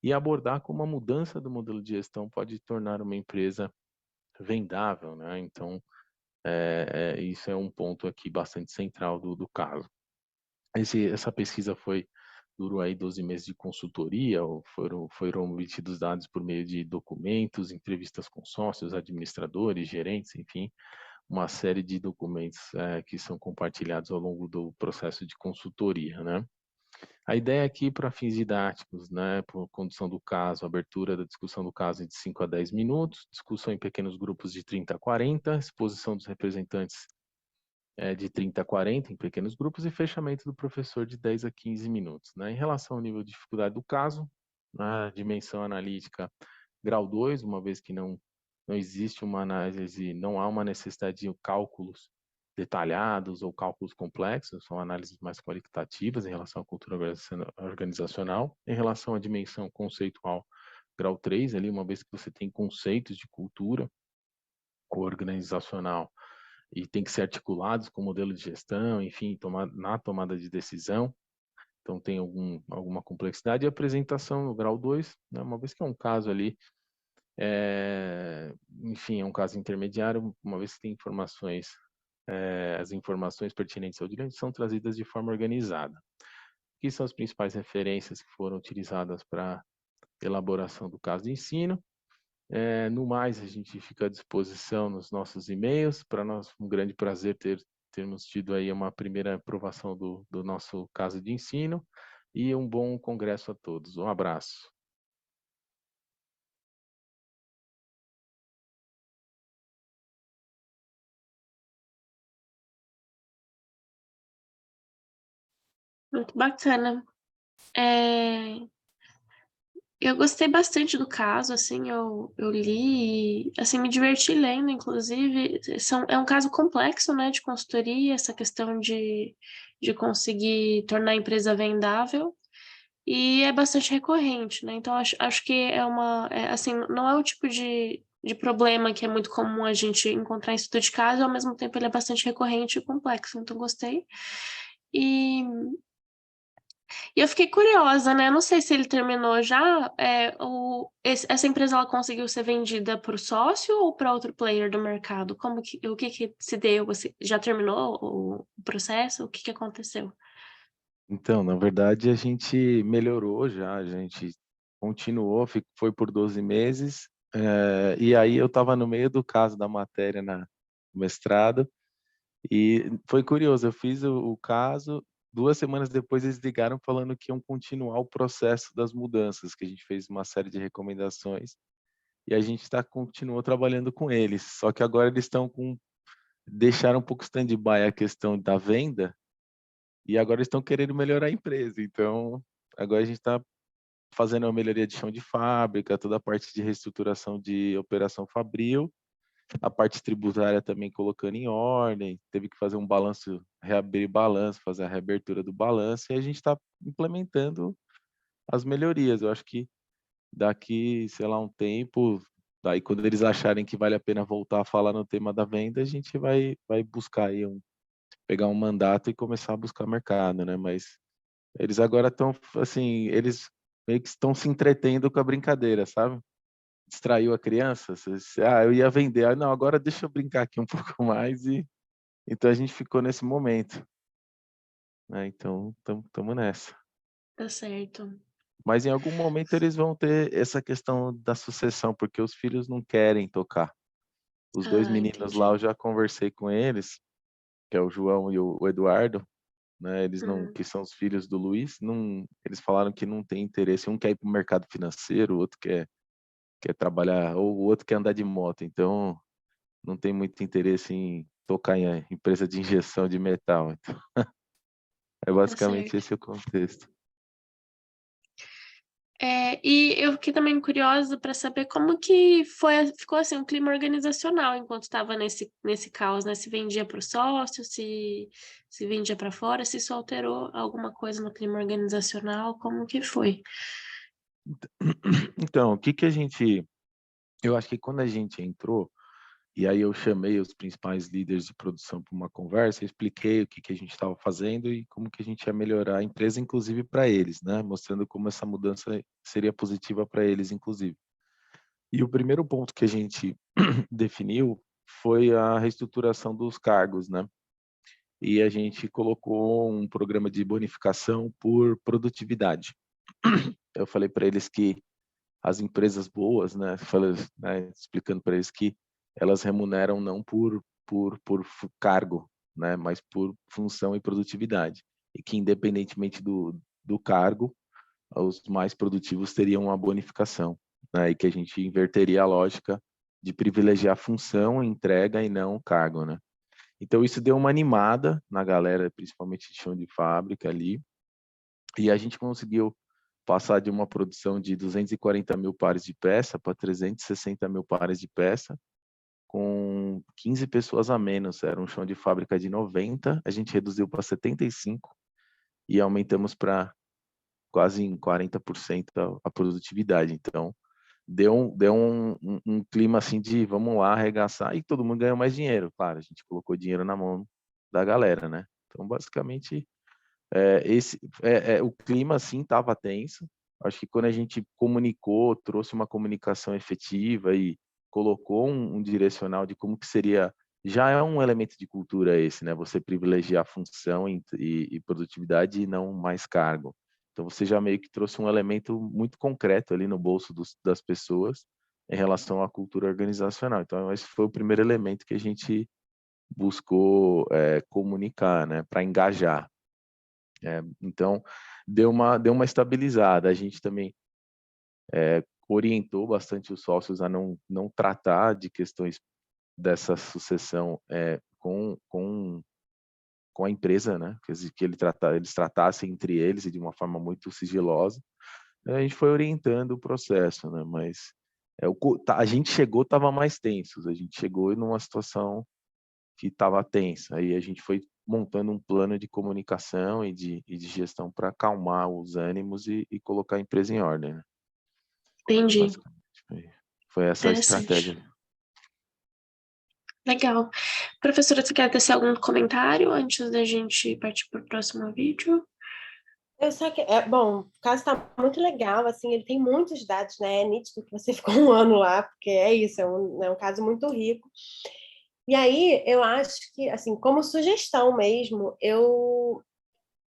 e abordar como a mudança do modelo de gestão pode tornar uma empresa vendável, né? Então, isso é um ponto aqui bastante central do caso. Essa pesquisa durou aí 12 meses de consultoria, foram obtidos dados por meio de documentos, entrevistas com sócios, administradores, gerentes, enfim, uma série de documentos que são compartilhados ao longo do processo de consultoria, né? A ideia aqui, para fins didáticos, né, por condução do caso, abertura da discussão do caso de 5 a 10 minutos, discussão em pequenos grupos de 30 a 40, exposição dos representantes de 30 a 40 em pequenos grupos e fechamento do professor de 10 a 15 minutos. Né? Em relação ao nível de dificuldade do caso, na dimensão analítica grau 2, uma vez que não existe uma análise, não há uma necessidade de cálculos detalhados ou cálculos complexos, são análises mais qualitativas em relação à cultura organizacional. Em relação à dimensão conceitual, grau 3, ali, uma vez que você tem conceitos de cultura organizacional e tem que ser articulados com o modelo de gestão, enfim, na tomada de decisão, então tem alguma complexidade. E a apresentação no grau 2, né, uma vez que é um caso ali, enfim, é um caso intermediário, uma vez que tem informações, as informações pertinentes ao direito são trazidas de forma organizada. Aqui são as principais referências que foram utilizadas para elaboração do caso de ensino. No mais, a gente fica à disposição nos nossos e-mails. Para nós, um grande prazer termos tido aí uma primeira aprovação do nosso caso de ensino e um bom congresso a todos. Um abraço. Muito bacana. Eu gostei bastante do caso, assim, eu li, e, assim, me diverti lendo, inclusive, é um caso complexo, né, de consultoria, essa questão de conseguir tornar a empresa vendável, e é bastante recorrente, né, então acho que assim, não é o tipo de problema que é muito comum a gente encontrar em estudo de caso, e ao mesmo tempo ele é bastante recorrente e complexo, então gostei. E eu fiquei curiosa, né? Não sei se ele terminou já. Essa empresa ela conseguiu ser vendida para o sócio ou para outro player do mercado? O que se deu? Você já terminou o processo? O que aconteceu? Então, na verdade, a gente melhorou já, a gente continuou, foi por 12 meses, e aí eu estava no meio do caso da matéria no mestrado, e foi curioso, eu fiz o caso, 2 semanas depois eles ligaram falando que iam continuar o processo das mudanças, que a gente fez uma série de recomendações, e a gente continuou trabalhando com eles, só que agora eles deixaram um pouco stand-by a questão da venda, e agora estão querendo melhorar a empresa. Então, agora a gente está fazendo uma melhoria de chão de fábrica, toda a parte de reestruturação de operação fabril, a parte tributária também colocando em ordem, teve que fazer um balanço, reabrir balanço, fazer a reabertura do balanço, e a gente está implementando as melhorias. Eu acho que daqui, sei lá, um tempo, daí quando eles acharem que vale a pena voltar a falar no tema da venda, a gente vai buscar aí pegar um mandato e começar a buscar mercado, né? Mas eles agora estão, assim, eles meio que estão se entretendo com a brincadeira, sabe? Distraiu a criança, eu ia vender, não, agora deixa eu brincar aqui um pouco mais, e então a gente ficou nesse momento, né? Então, estamos nessa. Tá certo. Mas em algum momento eles vão ter essa questão da sucessão, porque os filhos não querem tocar. Os dois meninos lá, eu Entendi. já conversei com eles, que é o João e o Eduardo, né? Eles não, Uhum. que são os filhos do Luiz, não, eles falaram que não tem interesse. Um quer ir para o mercado financeiro, o outro quer trabalhar, ou o outro quer andar de moto. Então, não tem muito interesse em tocar em empresa de injeção de metal. Então, é Tá basicamente certo. esse o contexto. E eu fiquei também curiosa para saber como que ficou assim, o clima organizacional enquanto estava nesse caos, né? Se vendia para o sócio, se vendia para fora, se isso alterou alguma coisa no clima organizacional, como que foi? Então, eu acho que quando a gente entrou, e aí eu chamei os principais líderes de produção para uma conversa, eu expliquei o que a gente estava fazendo e como que a gente ia melhorar a empresa, inclusive para eles, né? Mostrando como essa mudança seria positiva para eles, inclusive. E o primeiro ponto que a gente definiu foi a reestruturação dos cargos, né? E a gente colocou um programa de bonificação por produtividade. Eu falei para eles que as empresas boas, né, explicando para eles que elas remuneram não por cargo, né, mas por função e produtividade. E que independentemente do cargo, os mais produtivos teriam uma bonificação, né? E que a gente inverteria a lógica de privilegiar a função, entrega e não o cargo, né? Então isso deu uma animada na galera, principalmente de chão de fábrica ali, e a gente conseguiu passar de uma produção de 240 mil pares de peça para 360 mil pares de peça, com 15 pessoas a menos. Era um chão de fábrica de 90, a gente reduziu para 75 e aumentamos para quase em 40% a produtividade. Então, deu um clima assim de vamos lá arregaçar, e todo mundo ganhou mais dinheiro. Claro, a gente colocou dinheiro na mão da galera, né? Então, basicamente, o clima assim estava tenso. Acho que quando a gente comunicou, trouxe uma comunicação efetiva e colocou um direcional de como que seria, já é um elemento de cultura esse, né? Você privilegiar função e produtividade e não mais cargo. Então você já meio que trouxe um elemento muito concreto ali no bolso das pessoas em relação à cultura organizacional. Então esse foi o primeiro elemento que a gente buscou comunicar, né? Para engajar. Então, deu uma estabilizada. A gente também orientou bastante os sócios a não tratar de questões dessa sucessão com a empresa, né? Que eles tratassem entre eles e de uma forma muito sigilosa. A gente foi orientando o processo, né? Mas a gente chegou, estava mais tensos. A gente chegou numa situação que estava tensa. Aí a gente foi montando um plano de comunicação e de gestão para acalmar os ânimos e colocar a empresa em ordem, né? Entendi. Basicamente, foi essa a estratégia. Legal. Professora, você quer tecer algum comentário antes da gente partir para o próximo vídeo? Eu só que, bom, o caso está muito legal, assim, ele tem muitos dados, né? É nítido que você ficou um ano lá, porque é isso, é um caso muito rico. E aí, eu acho que, assim, como sugestão mesmo,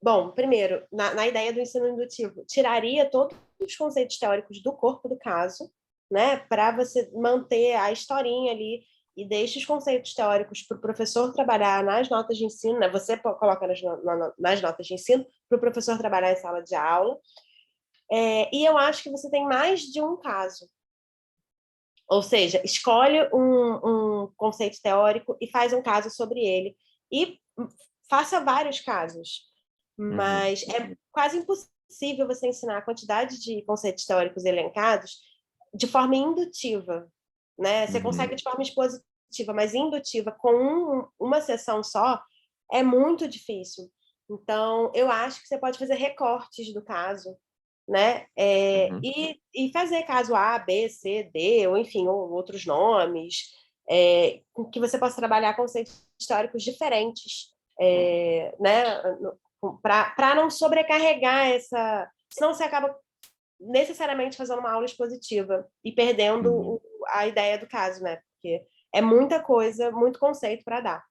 bom, primeiro, na ideia do ensino indutivo, tiraria todos os conceitos teóricos do corpo do caso, né, para você manter a historinha ali e deixa os conceitos teóricos para o professor trabalhar nas notas de ensino, né, você coloca nas notas de ensino para o professor trabalhar em sala de aula. E eu acho que você tem mais de um caso. Ou seja, escolhe um conceito teórico e faz um caso sobre ele. E faça vários casos. Mas é quase impossível você ensinar a quantidade de conceitos teóricos elencados de forma indutiva, né? Você consegue de forma expositiva, mas indutiva, com uma sessão só, é muito difícil. Então, eu acho que você pode fazer recortes do caso, né? E fazer caso A, B, C, D, ou enfim, ou outros nomes, que você possa trabalhar conceitos históricos diferentes, né? Para não sobrecarregar senão você acaba necessariamente fazendo uma aula expositiva e perdendo a ideia do caso, né? Porque é muita coisa, muito conceito para dar.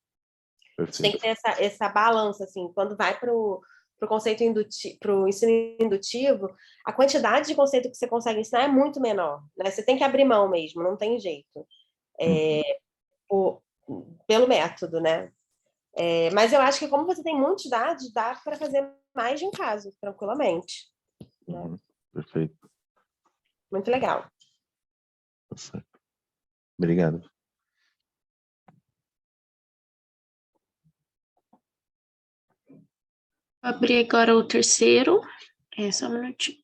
A gente tem que ter essa balança, assim, quando vai para o conceito para o ensino indutivo, a quantidade de conceito que você consegue ensinar é muito menor, né? Você tem que abrir mão mesmo, não tem jeito. Pelo método, né? Mas eu acho que como você tem muitos dados, dá para fazer mais de um caso, tranquilamente. Né? Perfeito. Muito legal. Tá certo. Obrigado. Vou abrir agora o terceiro. Só um minutinho.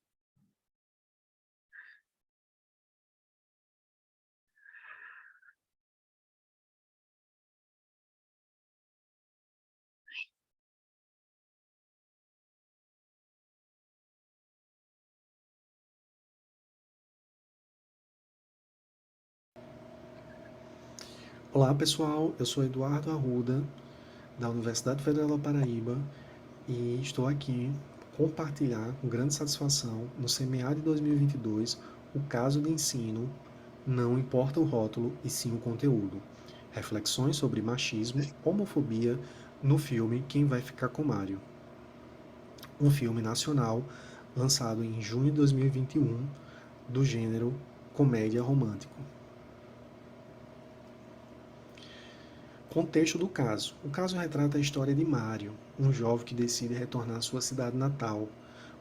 Olá pessoal, eu sou Eduardo Arruda, da Universidade Federal da Paraíba, e estou aqui compartilhar com grande satisfação, no CMA de 2022, o caso de ensino Não Importa o Rótulo e Sim o Conteúdo. Reflexões sobre machismo, homofobia no filme Quem Vai Ficar com Mário. Um filme nacional lançado em junho de 2021, do gênero comédia romântico. Contexto do caso. O caso retrata a história de Mário, um jovem que decide retornar à sua cidade natal,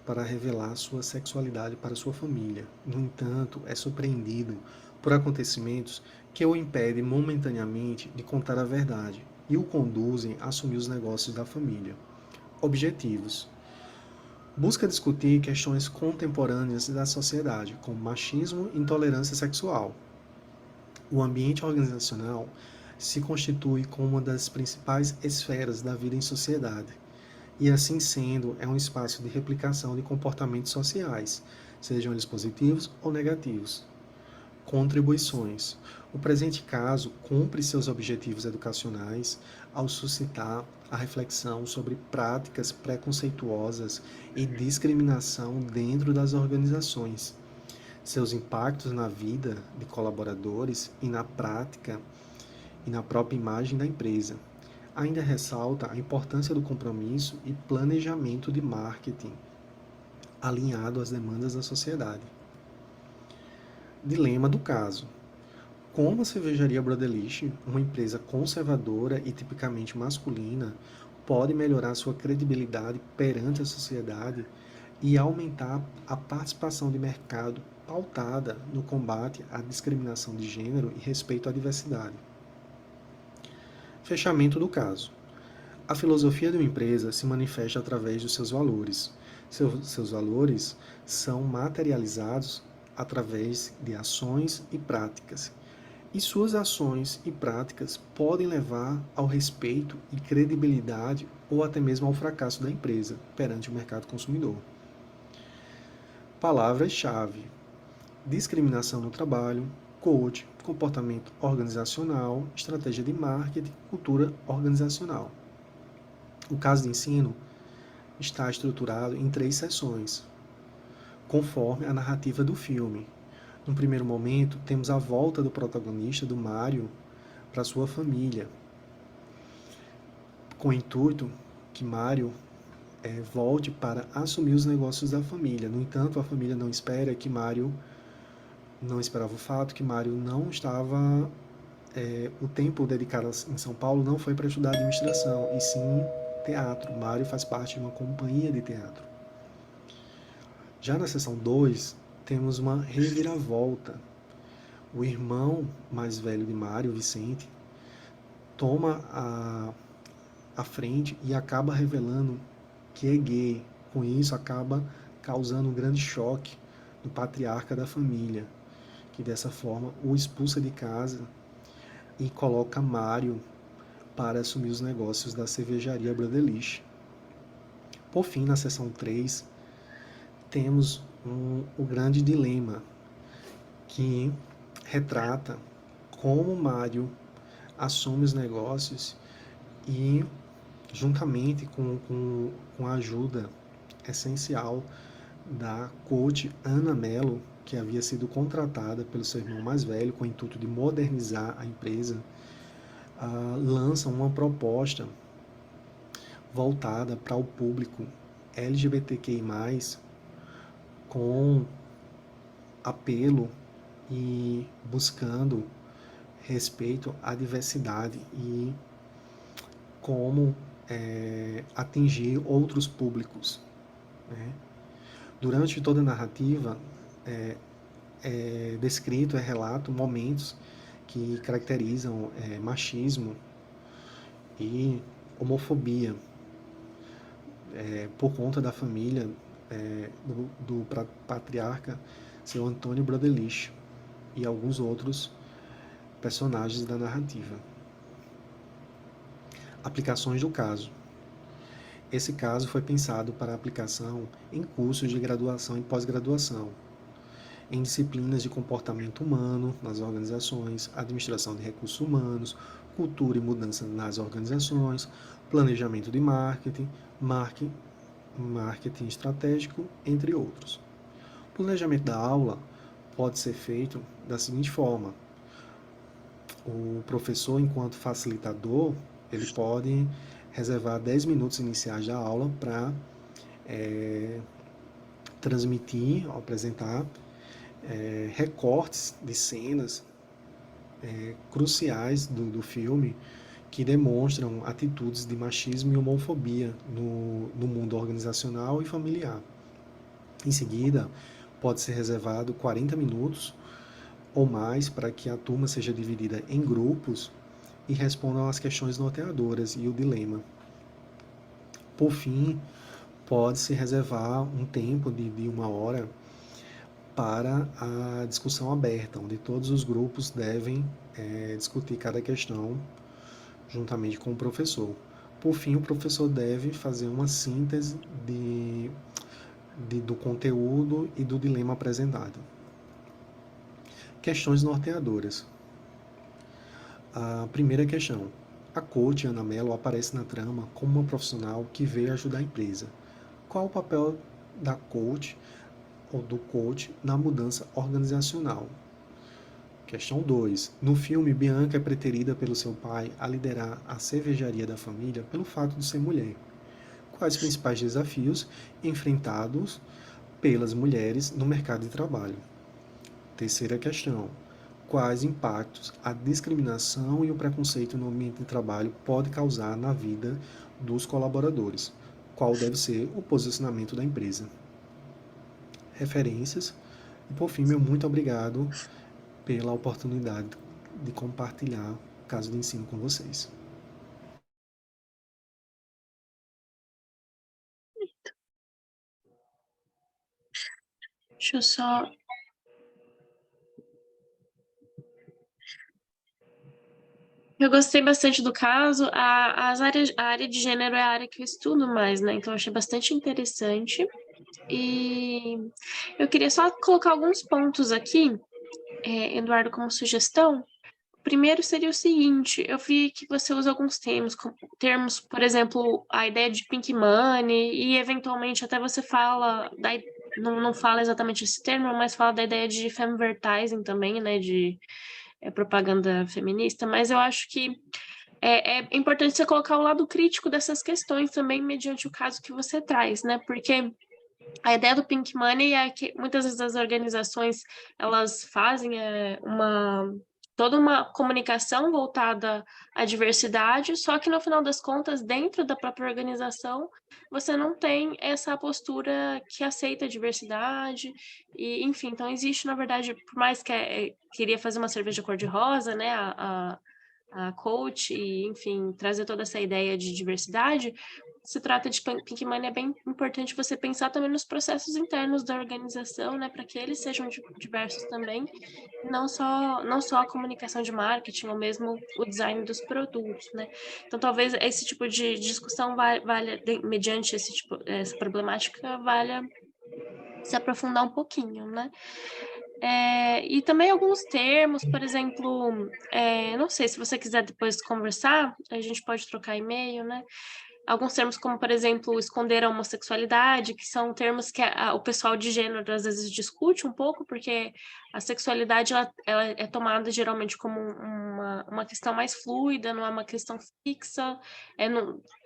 para revelar sua sexualidade para sua família. No entanto, é surpreendido por acontecimentos que o impedem momentaneamente de contar a verdade e o conduzem a assumir os negócios da família. Objetivos: busca discutir questões contemporâneas da sociedade, como machismo e intolerância sexual. O ambiente organizacional se constitui como uma das principais esferas da vida em sociedade, e assim sendo, é um espaço de replicação de comportamentos sociais, sejam eles positivos ou negativos. Contribuições: o presente caso cumpre seus objetivos educacionais ao suscitar a reflexão sobre práticas preconceituosas e discriminação dentro das organizações, seus impactos na vida de colaboradores e na prática e na própria imagem da empresa. Ainda ressalta a importância do compromisso e planejamento de marketing alinhado às demandas da sociedade. Dilema do caso: como a cervejaria Brodelich, uma empresa conservadora e tipicamente masculina, pode melhorar sua credibilidade perante a sociedade e aumentar a participação de mercado pautada no combate à discriminação de gênero e respeito à diversidade. Fechamento do caso: a filosofia de uma empresa se manifesta através dos seus valores. Seus valores são materializados através de ações e práticas, e suas ações e práticas podem levar ao respeito e credibilidade ou até mesmo ao fracasso da empresa perante o mercado consumidor. Palavras-chave: discriminação no trabalho, coach, comportamento organizacional, estratégia de marketing, cultura organizacional. O caso de ensino está estruturado em 3 sessões, conforme a narrativa do filme. No primeiro momento, temos a volta do protagonista, do Mário, para sua família, com o intuito que Mário volte para assumir os negócios da família. No entanto, a família não esperava o fato que Mário não estava, o tempo dedicado em São Paulo não foi para estudar administração, e sim teatro. Mário faz parte de uma companhia de teatro. Já na sessão 2, temos uma reviravolta. O irmão mais velho de Mário, Vicente, toma a frente e acaba revelando que é gay. Com isso, acaba causando um grande choque no patriarca da família, que dessa forma o expulsa de casa e coloca Mário para assumir os negócios da cervejaria Brodelich. Por fim, na sessão 3, temos o grande dilema, que retrata como Mário assume os negócios e, juntamente com a ajuda essencial da coach Ana Mello, que havia sido contratada pelo seu irmão mais velho com o intuito de modernizar a empresa, lançam uma proposta voltada para o público LGBTQI+, com apelo e buscando respeito à diversidade e como atingir outros públicos, né? Durante toda a narrativa descrito, relato momentos que caracterizam machismo e homofobia por conta da família do patriarca seu Antônio Brodelich e alguns outros personagens da narrativa. Aplicações do caso. Esse caso foi pensado para aplicação em cursos de graduação e pós-graduação, em disciplinas de comportamento humano nas organizações, administração de recursos humanos, cultura e mudança nas organizações, planejamento de marketing estratégico, entre outros. O planejamento da aula pode ser feito da seguinte forma: o professor, enquanto facilitador, ele pode reservar 10 minutos iniciais da aula para transmitir, apresentar recortes de cenas cruciais do filme que demonstram atitudes de machismo e homofobia no mundo organizacional e familiar. Em seguida, pode ser reservado 40 minutos ou mais para que a turma seja dividida em grupos e respondam às questões norteadoras e o dilema. Por fim, pode-se reservar um tempo de 1 hora para a discussão aberta, onde todos os grupos devem discutir cada questão juntamente com o professor. Por fim, o professor deve fazer uma síntese do conteúdo e do dilema apresentado. Questões norteadoras. A primeira questão. A coach Ana Mello aparece na trama como uma profissional que veio ajudar a empresa. Qual o papel da coach ou do coach na mudança organizacional? Questão 2. No filme, Bianca é preterida pelo seu pai a liderar a cervejaria da família pelo fato de ser mulher. Quais os principais desafios enfrentados pelas mulheres no mercado de trabalho? Terceira questão. Quais impactos a discriminação e o preconceito no ambiente de trabalho pode causar na vida dos colaboradores? Qual deve ser o posicionamento da empresa? Referências. E, por fim, meu muito obrigado pela oportunidade de compartilhar o caso de ensino com vocês. Deixa eu só... Eu gostei bastante do caso. A área de gênero é a área que eu estudo mais, né? Então, eu achei bastante interessante. E eu queria só colocar alguns pontos aqui, Eduardo, como sugestão. O primeiro seria o seguinte: eu vi que você usa alguns termos, por exemplo, a ideia de pink money, e eventualmente até você fala, não fala exatamente esse termo, mas fala da ideia de femvertising também, né? De propaganda feminista, mas eu acho que é importante você colocar o lado crítico dessas questões também, mediante o caso que você traz, né? Porque a ideia do pink money é que muitas vezes as organizações elas fazem toda uma comunicação voltada à diversidade, só que no final das contas, dentro da própria organização, você não tem essa postura que aceita a diversidade, e enfim, então existe, na verdade, por mais que queria fazer uma cerveja cor-de-rosa, né, a coach, e enfim, trazer toda essa ideia de diversidade, se trata de pink money, é bem importante você pensar também nos processos internos da organização, né, para que eles sejam diversos também, não só a comunicação de marketing, ou mesmo o design dos produtos, né. Então, talvez esse tipo de discussão valha mediante essa problemática, valha se aprofundar um pouquinho, né. E também alguns termos, por exemplo, não sei, se você quiser depois conversar, a gente pode trocar e-mail, né? Alguns termos como, por exemplo, esconder a homossexualidade, que são termos que o pessoal de gênero às vezes discute um pouco, porque a sexualidade ela é tomada geralmente como uma questão mais fluida, não é uma questão fixa,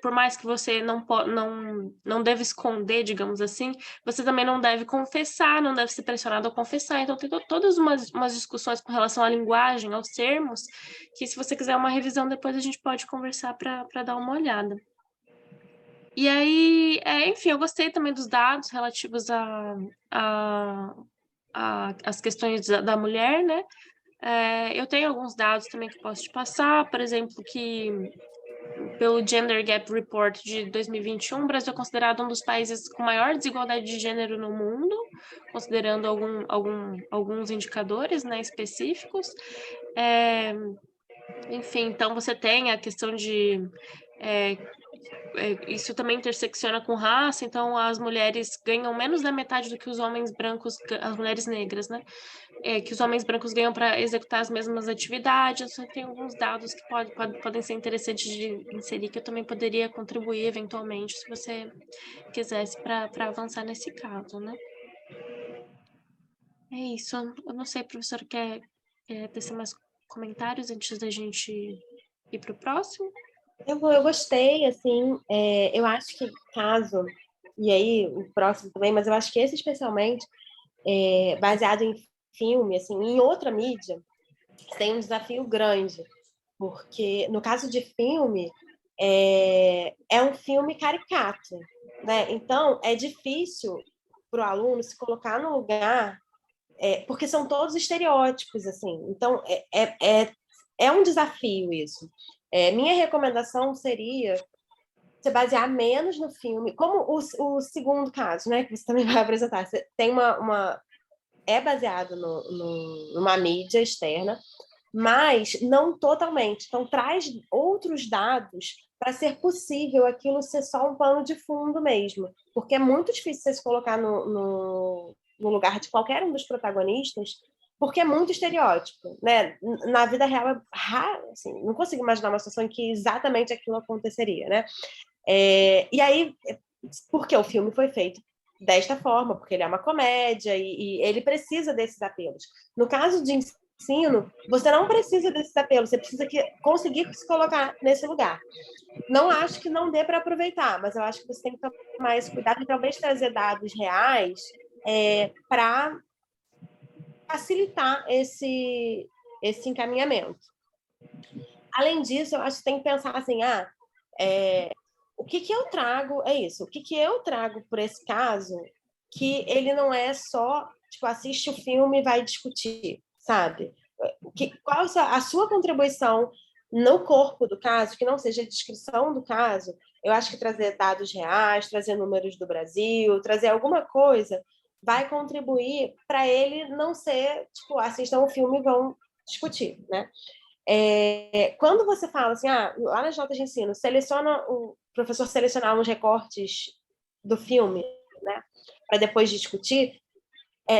por mais que você não deve esconder, digamos assim, você também não deve confessar, não deve ser pressionado a confessar, então tem todas umas discussões com relação à linguagem, aos termos, que se você quiser uma revisão depois a gente pode conversar para dar uma olhada. E aí, enfim, eu gostei também dos dados relativos às questões da mulher, né? Eu tenho alguns dados também que posso te passar, por exemplo, que pelo Gender Gap Report de 2021, o Brasil é considerado um dos países com maior desigualdade de gênero no mundo, considerando alguns indicadores, né, específicos. Enfim, então você tem a questão de... isso também intersecciona com raça, então as mulheres ganham menos da metade do que os homens brancos, as mulheres negras, né? Que os homens brancos ganham para executar as mesmas atividades. Eu tenho alguns dados que podem ser interessantes de inserir, que eu também poderia contribuir eventualmente, se você quisesse, para avançar nesse caso, né? É isso. Eu não sei, professor, quer tecer mais comentários antes da gente ir para o próximo? Eu gostei, assim, eu acho que caso, e aí o próximo também, mas eu acho que esse especialmente, baseado em filme, assim, em outra mídia, tem um desafio grande, porque no caso de filme, é um filme caricato, né? Então é difícil para o aluno se colocar no lugar, porque são todos estereótipos, assim. Então, é um desafio isso. Minha recomendação seria você basear menos no filme, como o segundo caso, né, que você também vai apresentar. Você tem é baseado numa mídia externa, mas não totalmente. Então, traz outros dados para ser possível aquilo ser só um pano de fundo mesmo. Porque é muito difícil você se colocar no lugar de qualquer um dos protagonistas, porque é muito estereótipo, né? Na vida real, assim, não consigo imaginar uma situação em que exatamente aquilo aconteceria, né? E aí, porque o filme foi feito desta forma, porque ele é uma comédia e ele precisa desses apelos. No caso de ensino, você não precisa desses apelos, você precisa conseguir se colocar nesse lugar. Não acho que não dê para aproveitar, mas eu acho que você tem que tomar esse cuidado e talvez trazer dados reais para facilitar esse encaminhamento. Além disso, eu acho que tem que pensar assim, o que eu trago é isso, o que eu trago por esse caso, que ele não é só, tipo, assiste o filme e vai discutir, sabe? Qual a sua contribuição no corpo do caso, que não seja a descrição do caso. Eu acho que trazer dados reais, trazer números do Brasil, trazer alguma coisa, vai contribuir para ele não ser, tipo, assistam o filme e vão discutir, né? Quando você fala assim, lá nas notas de ensino, o professor selecionar uns recortes do filme, né, para depois discutir,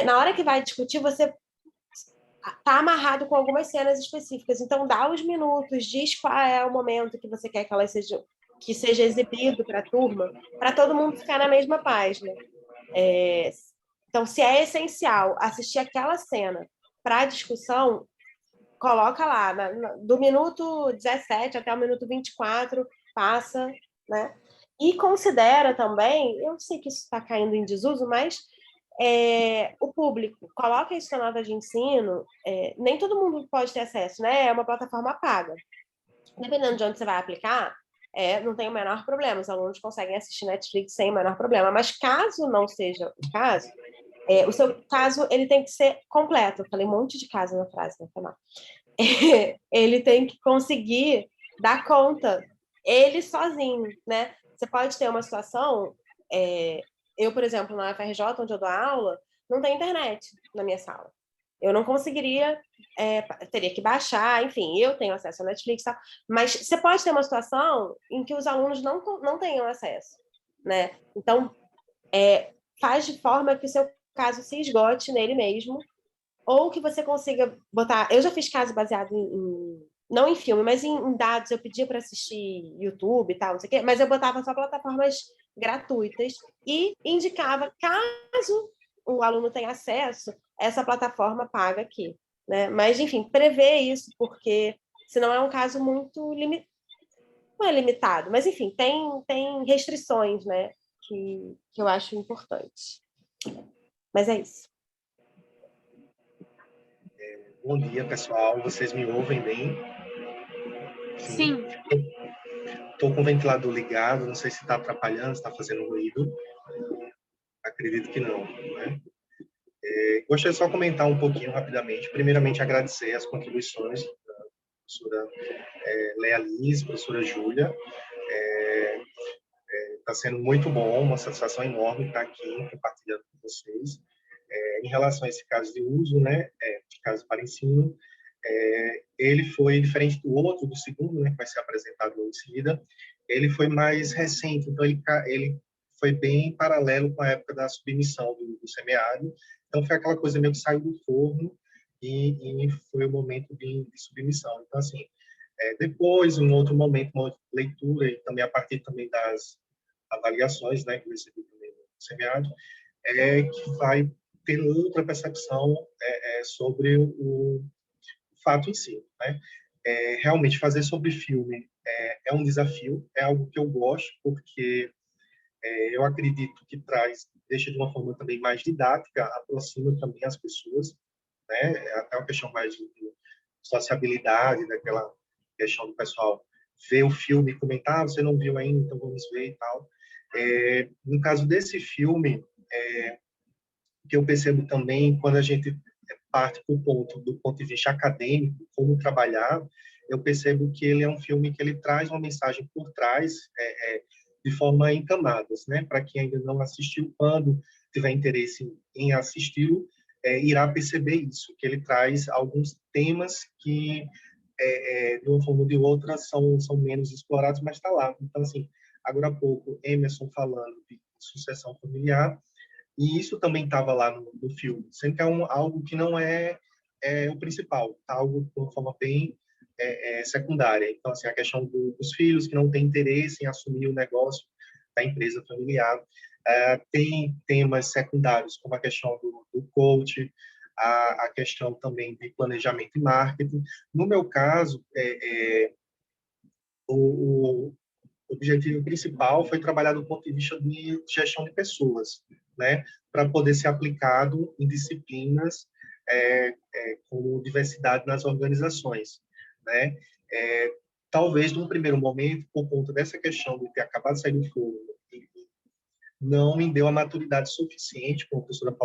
na hora que vai discutir, você está amarrado com algumas cenas específicas. Então, dá os minutos, diz qual é o momento que você quer que seja exibido para a turma, para todo mundo ficar na mesma página. Então, se é essencial assistir aquela cena para a discussão, coloca lá, do minuto 17 até o minuto 24, passa, né? E considera também, eu sei que isso está caindo em desuso, mas o público, coloca isso na nota de ensino, nem todo mundo pode ter acesso, né? É uma plataforma paga. Dependendo de onde você vai aplicar, não tem o menor problema, os alunos conseguem assistir Netflix sem o menor problema, mas caso não seja o caso, o seu caso ele tem que ser completo. Eu falei um monte de caso na frase, né? Ele tem que conseguir dar conta, ele sozinho, né? Você pode ter uma situação, eu, por exemplo, na UFRJ, onde eu dou aula, não tem internet na minha sala. Eu não conseguiria, teria que baixar, enfim, eu tenho acesso à Netflix, tal, mas você pode ter uma situação em que os alunos não tenham acesso, né? Então, faz de forma que o seu caso se esgote nele mesmo, ou que você consiga botar... Eu já fiz caso baseado não em filme, mas em dados. Eu pedia para assistir YouTube e tal, não sei o quê, mas eu botava só plataformas gratuitas e indicava, caso o aluno tenha acesso, essa plataforma paga aqui, né? Mas, enfim, prever isso, porque senão é um caso muito limitado. Não é limitado, mas, enfim, tem restrições, né? Que eu acho importante. Mas é isso. Bom dia, pessoal. Vocês me ouvem bem? Sim. Estou com o ventilador ligado, não sei se está atrapalhando, se está fazendo ruído. Acredito que não, né? Gostaria só de comentar um pouquinho rapidamente. Primeiramente, agradecer as contribuições da professora Lea Liz, professora Júlia. Está sendo muito bom, uma satisfação enorme estar aqui compartilhando com vocês. Em relação a esse caso de uso, né, de caso para ensino, ele foi diferente do outro, do segundo, né, que vai ser apresentado em seguida. Ele foi mais recente, então ele foi bem paralelo com a época da submissão do semiárido. Então foi aquela coisa meio que saiu do forno e foi o momento de submissão. Então assim, depois, em outro momento, uma outra leitura e também a partir também das avaliações, né, que eu recebi também no semiárido, que vai ter outra percepção sobre o fato em si, né? Realmente fazer sobre filme é um desafio, é algo que eu gosto, porque eu acredito que deixa de uma forma também mais didática, aproxima também as pessoas, né? Até uma questão mais de sociabilidade, daquela questão do pessoal ver o filme e comentar, você não viu ainda, então vamos ver e tal. No caso desse filme, que eu percebo também, quando a gente parte do ponto de vista acadêmico, como trabalhar, eu percebo que ele é um filme que ele traz uma mensagem por trás, de forma em camadas, né? Para quem ainda não assistiu, quando tiver interesse em assistir, irá perceber isso, que ele traz alguns temas que, de uma forma ou de outra, são menos explorados, mas está lá. Então, assim, agora há pouco, Emerson falando de sucessão familiar, e isso também estava lá no filme, sendo que é algo que não é o principal, tá? Algo de uma forma bem secundária. Então, assim, a questão dos filhos que não têm interesse em assumir o negócio da empresa familiar. Tem temas secundários, como a questão do coach, a questão também de planejamento e marketing. No meu caso, o objetivo principal foi trabalhar do ponto de vista de gestão de pessoas, né, para poder ser aplicado em disciplinas como diversidade nas organizações, né. Talvez, num primeiro momento, por conta dessa questão de ter acabado de sair do fogo, não me deu a maturidade suficiente, como a professora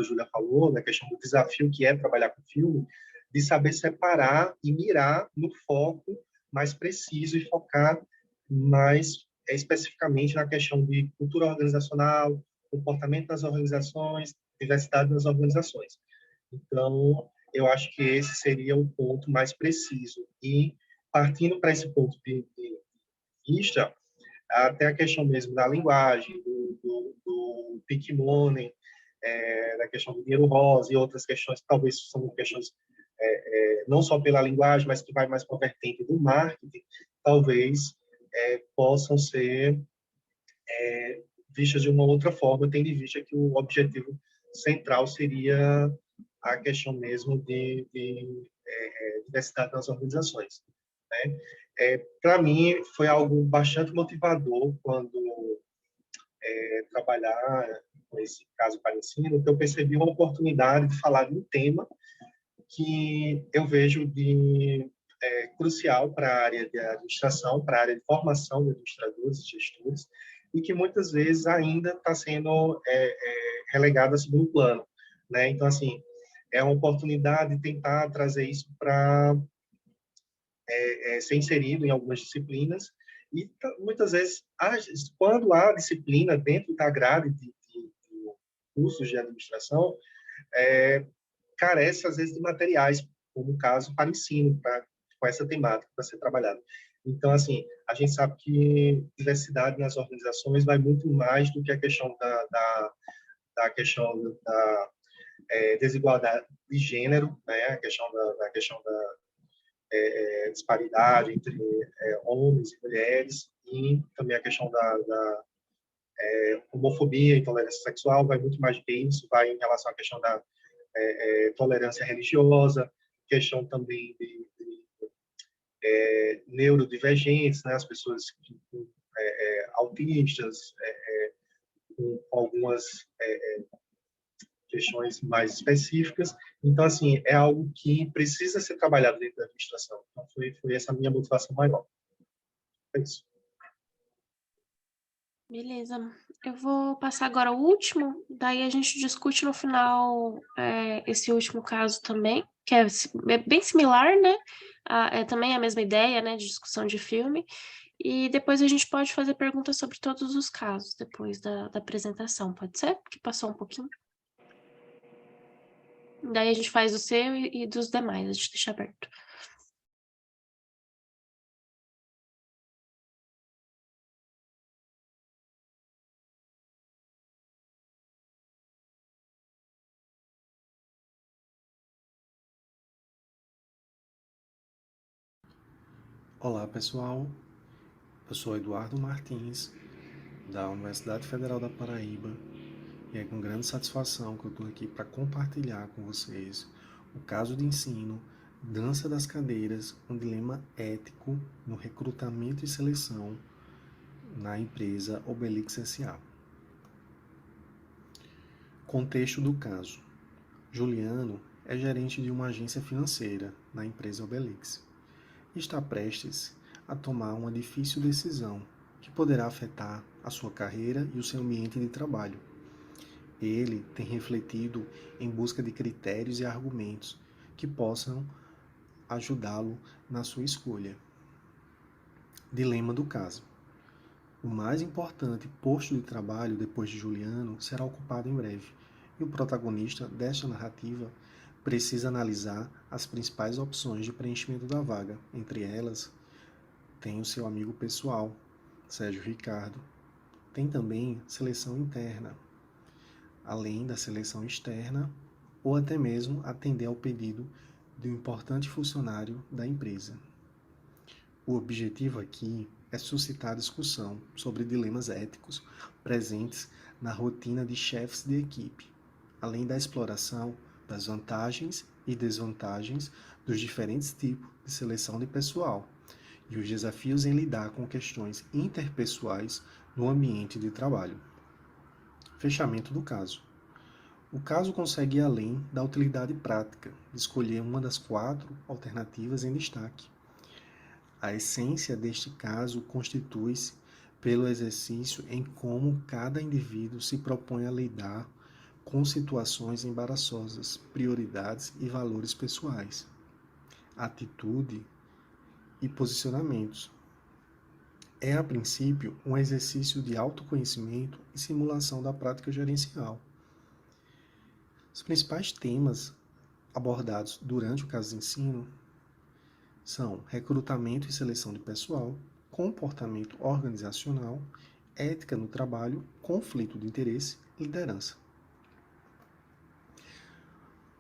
Júlia falou, na questão do desafio que é trabalhar com filme, de saber separar e mirar no foco mais preciso e focar mais especificamente na questão de cultura organizacional, comportamento das organizações, diversidade das organizações. Então, eu acho que esse seria o ponto mais preciso. E, partindo para esse ponto de vista, até a questão mesmo da linguagem, do peak money, da questão do dinheiro rosa e outras questões que talvez são questões não só pela linguagem, mas que vai mais para a vertente do marketing, talvez possam ser vistas de uma outra forma, tendo em vista que o objetivo central seria a questão mesmo de diversidade nas organizações, né? Para mim, foi algo bastante motivador quando trabalhar com esse caso parecido, que eu percebi uma oportunidade de falar de um tema que eu vejo de crucial para a área de administração, para a área de formação de administradores e gestores, e que muitas vezes ainda está sendo relegado a segundo plano, né? Então, assim, é uma oportunidade de tentar trazer isso para ser inserido em algumas disciplinas, e muitas vezes, quando há disciplina dentro da grade de cursos de administração, carece, às vezes, de materiais, como o caso para ensino, com essa temática para ser trabalhada. Então, assim, a gente sabe que diversidade nas organizações vai muito mais do que a questão da questão da desigualdade de gênero, né? A questão da disparidade entre homens e mulheres, e também a questão da homofobia e intolerância sexual, vai muito mais do que isso, vai em relação à questão da tolerância religiosa, questão também de neurodivergentes, né, as pessoas autistas, com algumas questões mais específicas. Então, assim, é algo que precisa ser trabalhado dentro da administração. Então, foi essa a minha motivação maior. É isso. Beleza. Eu vou passar agora o último, daí a gente discute no final esse último caso também, que é bem similar, né? É também a mesma ideia, né, de discussão de filme. E depois a gente pode fazer perguntas sobre todos os casos, depois da apresentação, pode ser? Porque passou um pouquinho. Daí a gente faz o seu e dos demais, a gente deixa aberto. Olá pessoal, eu sou Eduardo Martins, da Universidade Federal da Paraíba, e é com grande satisfação que eu estou aqui para compartilhar com vocês o caso de ensino Dança das Cadeiras, um dilema ético no recrutamento e seleção na empresa Obelix S.A. Contexto do caso. Juliano é gerente de uma agência financeira na empresa Obelix. Está prestes a tomar uma difícil decisão que poderá afetar a sua carreira e o seu ambiente de trabalho. ele tem refletido em busca de critérios e argumentos que possam ajudá-lo na sua escolha. Dilema do caso. O mais importante posto de trabalho depois de Juliano será ocupado em breve, e o protagonista desta narrativa precisa analisar as principais opções de preenchimento da vaga. Entre elas, tem o seu amigo pessoal, Sérgio Ricardo. Tem também seleção interna, além da seleção externa, ou até mesmo atender ao pedido de um importante funcionário da empresa. O objetivo aqui é suscitar discussão sobre dilemas éticos presentes na rotina de chefes de equipe, além da exploração das vantagens e desvantagens dos diferentes tipos de seleção de pessoal e os desafios em lidar com questões interpessoais no ambiente de trabalho. Fechamento do caso. O caso consegue ir além da utilidade prática de escolher uma das 4 alternativas em destaque. A essência deste caso constitui-se pelo exercício em como cada indivíduo se propõe a lidar com situações embaraçosas, prioridades e valores pessoais, atitude e posicionamentos. É, a princípio, um exercício de autoconhecimento e simulação da prática gerencial. Os principais temas abordados durante o caso de ensino são recrutamento e seleção de pessoal, comportamento organizacional, ética no trabalho, conflito de interesse e liderança.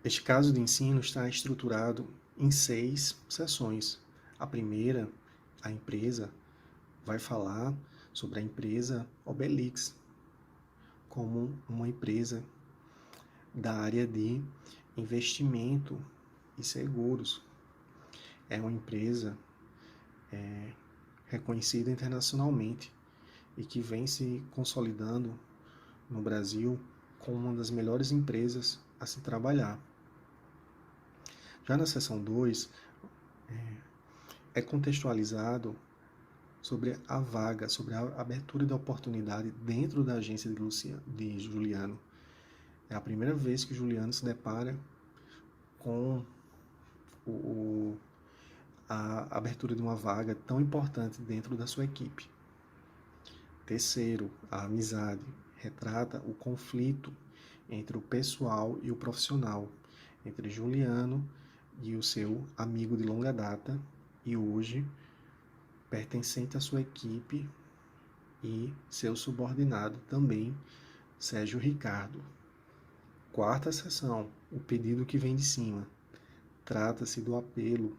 Este caso de ensino está estruturado em 6 sessões. A primeira, a empresa, vai falar sobre a empresa Obelix, como uma empresa da área de investimento e seguros. É uma empresa reconhecida internacionalmente e que vem se consolidando no Brasil como uma das melhores empresas a se trabalhar. Já na seção 2, é contextualizado sobre a vaga, sobre a abertura de oportunidade dentro da agência de Juliano. É a primeira vez que Juliano se depara com a abertura de uma vaga tão importante dentro da sua equipe. Terceiro, a amizade retrata o conflito entre o pessoal e o profissional, entre Juliano e o seu amigo de longa data e hoje pertencente à sua equipe e seu subordinado também, Sérgio Ricardo. Quarta sessão, o pedido que vem de cima. Trata-se do apelo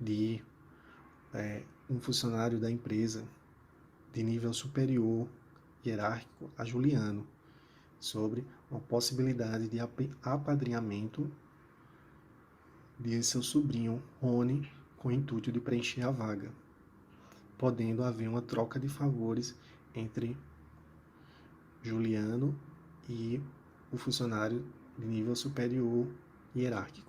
de um funcionário da empresa de nível superior, hierárquico, a Juliano, sobre uma possibilidade de apadrinhamento de seu sobrinho, Rony, com o intuito de preencher a vaga, podendo haver uma troca de favores entre Juliano e o funcionário de nível superior hierárquico.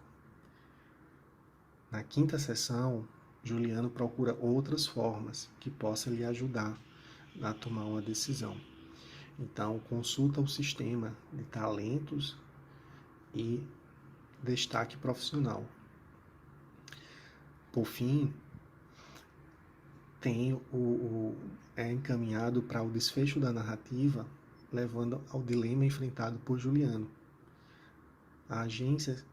Na quinta sessão, Juliano procura outras formas que possam lhe ajudar a tomar uma decisão. Então, consulta o sistema de talentos e destaque profissional. Por fim, é encaminhado para o desfecho da narrativa, levando ao dilema enfrentado por Juliano. A agência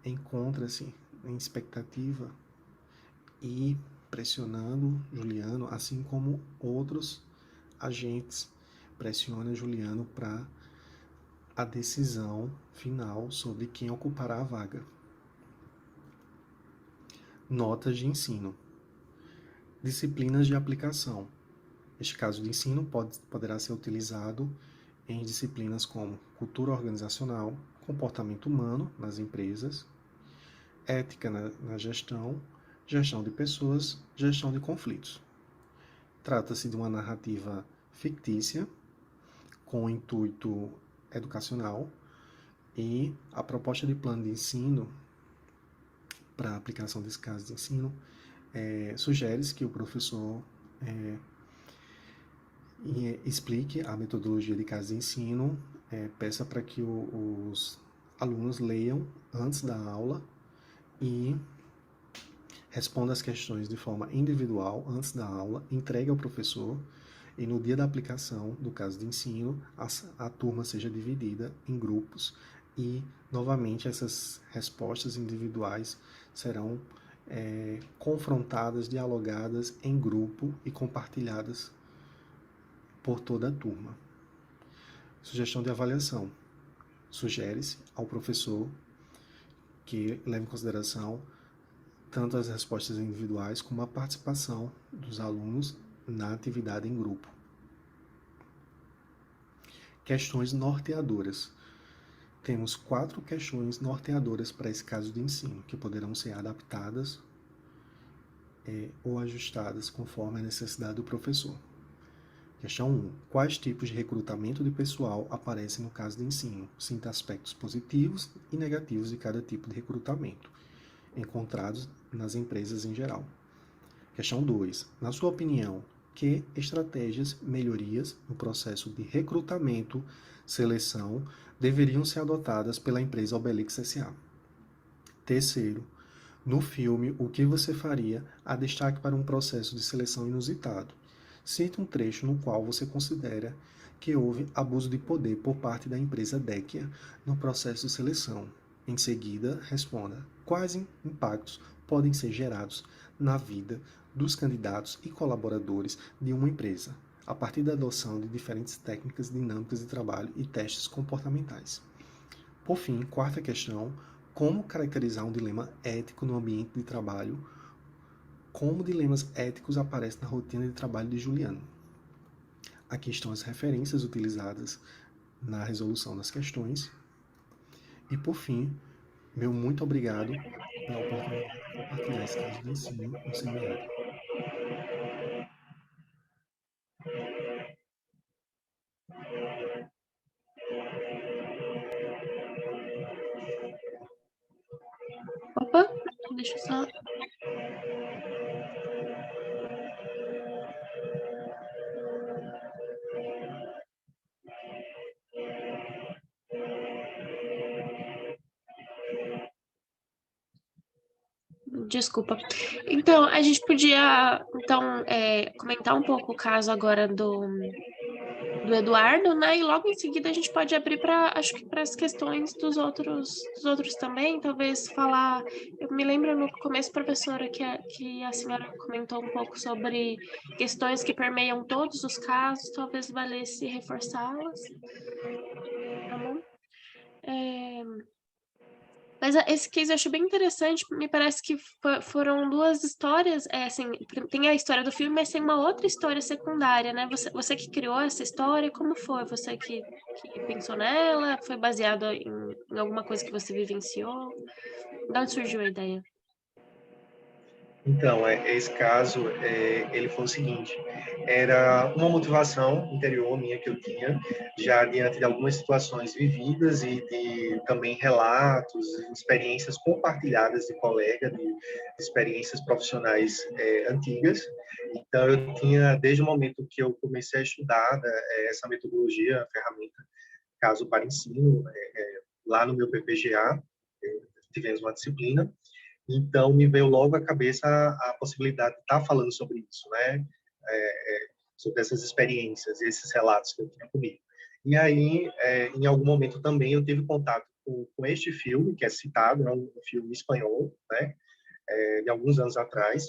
encontra-se em expectativa e pressionando Juliano, assim como outros agentes pressionam Juliano para a decisão final sobre quem ocupará a vaga. Notas de ensino. Disciplinas de aplicação. Este caso de ensino poderá ser utilizado em disciplinas como cultura organizacional, comportamento humano nas empresas, ética na gestão, gestão de pessoas, gestão de conflitos. Trata-se de uma narrativa fictícia, com intuito educacional, e a proposta de plano de ensino para a aplicação desse caso de ensino sugere-se que o professor explique a metodologia de caso de ensino peça para que os alunos leiam antes da aula e responda as questões de forma individual antes da aula, entregue ao professor e no dia da aplicação do caso de ensino, a turma seja dividida em grupos e, novamente, essas respostas individuais serão confrontadas, dialogadas em grupo e compartilhadas por toda a turma. Sugestão de avaliação. Sugere-se ao professor que leve em consideração tanto as respostas individuais como a participação dos alunos na atividade em grupo. Questões norteadoras. Temos 4 questões norteadoras para esse caso de ensino, que poderão ser adaptadas ou ajustadas conforme a necessidade do professor. Questão 1. Quais tipos de recrutamento de pessoal aparecem no caso de ensino? Sinta aspectos positivos e negativos de cada tipo de recrutamento, encontrados nas empresas em geral. Questão 2. Na sua opinião, que estratégias, melhorias no processo de recrutamento, seleção, deveriam ser adotadas pela empresa Obelix S.A.? Terceiro, no filme, o que você faria a destaque para um processo de seleção inusitado? Cite um trecho no qual você considera que houve abuso de poder por parte da empresa Dekia no processo de seleção. Em seguida, responda quais impactos podem ser gerados na vida dos candidatos e colaboradores de uma empresa, a partir da adoção de diferentes técnicas dinâmicas de trabalho e testes comportamentais. Por fim, quarta questão, como caracterizar um dilema ético no ambiente de trabalho? Como dilemas éticos aparecem na rotina de trabalho de Juliano? Aqui estão as referências utilizadas na resolução das questões. E, por fim, meu muito obrigado pela oportunidade de compartilhar esse caso de ensino no seminário. Opa, deixa eu só... Desculpa. Então, a gente podia comentar um pouco o caso agora do Eduardo, né? E logo em seguida a gente pode abrir para as questões dos outros também, talvez falar. Eu me lembro no começo, professora, que a senhora comentou um pouco sobre questões que permeiam todos os casos, talvez valesse reforçá-las. Tá bom? Mas esse case eu achei bem interessante, me parece que foram 2 histórias, assim, tem a história do filme, mas tem uma outra história secundária, né? Você que criou essa história, como foi? Você que pensou nela? Foi baseado em alguma coisa que você vivenciou? De onde surgiu a ideia? Então, esse caso, ele foi o seguinte, era uma motivação interior minha que eu tinha, já diante de algumas situações vividas e de também relatos, experiências compartilhadas de colegas, de experiências profissionais antigas. Então, eu tinha, desde o momento que eu comecei a estudar essa metodologia, a ferramenta Caso para Ensino, lá no meu PPGA, tivemos uma disciplina. Então, me veio logo à cabeça a possibilidade de estar falando sobre isso, né? Sobre essas experiências e esses relatos que eu tinha comigo. E aí, em algum momento também, eu tive contato com este filme, que é citado, é um filme espanhol, né? De alguns anos atrás,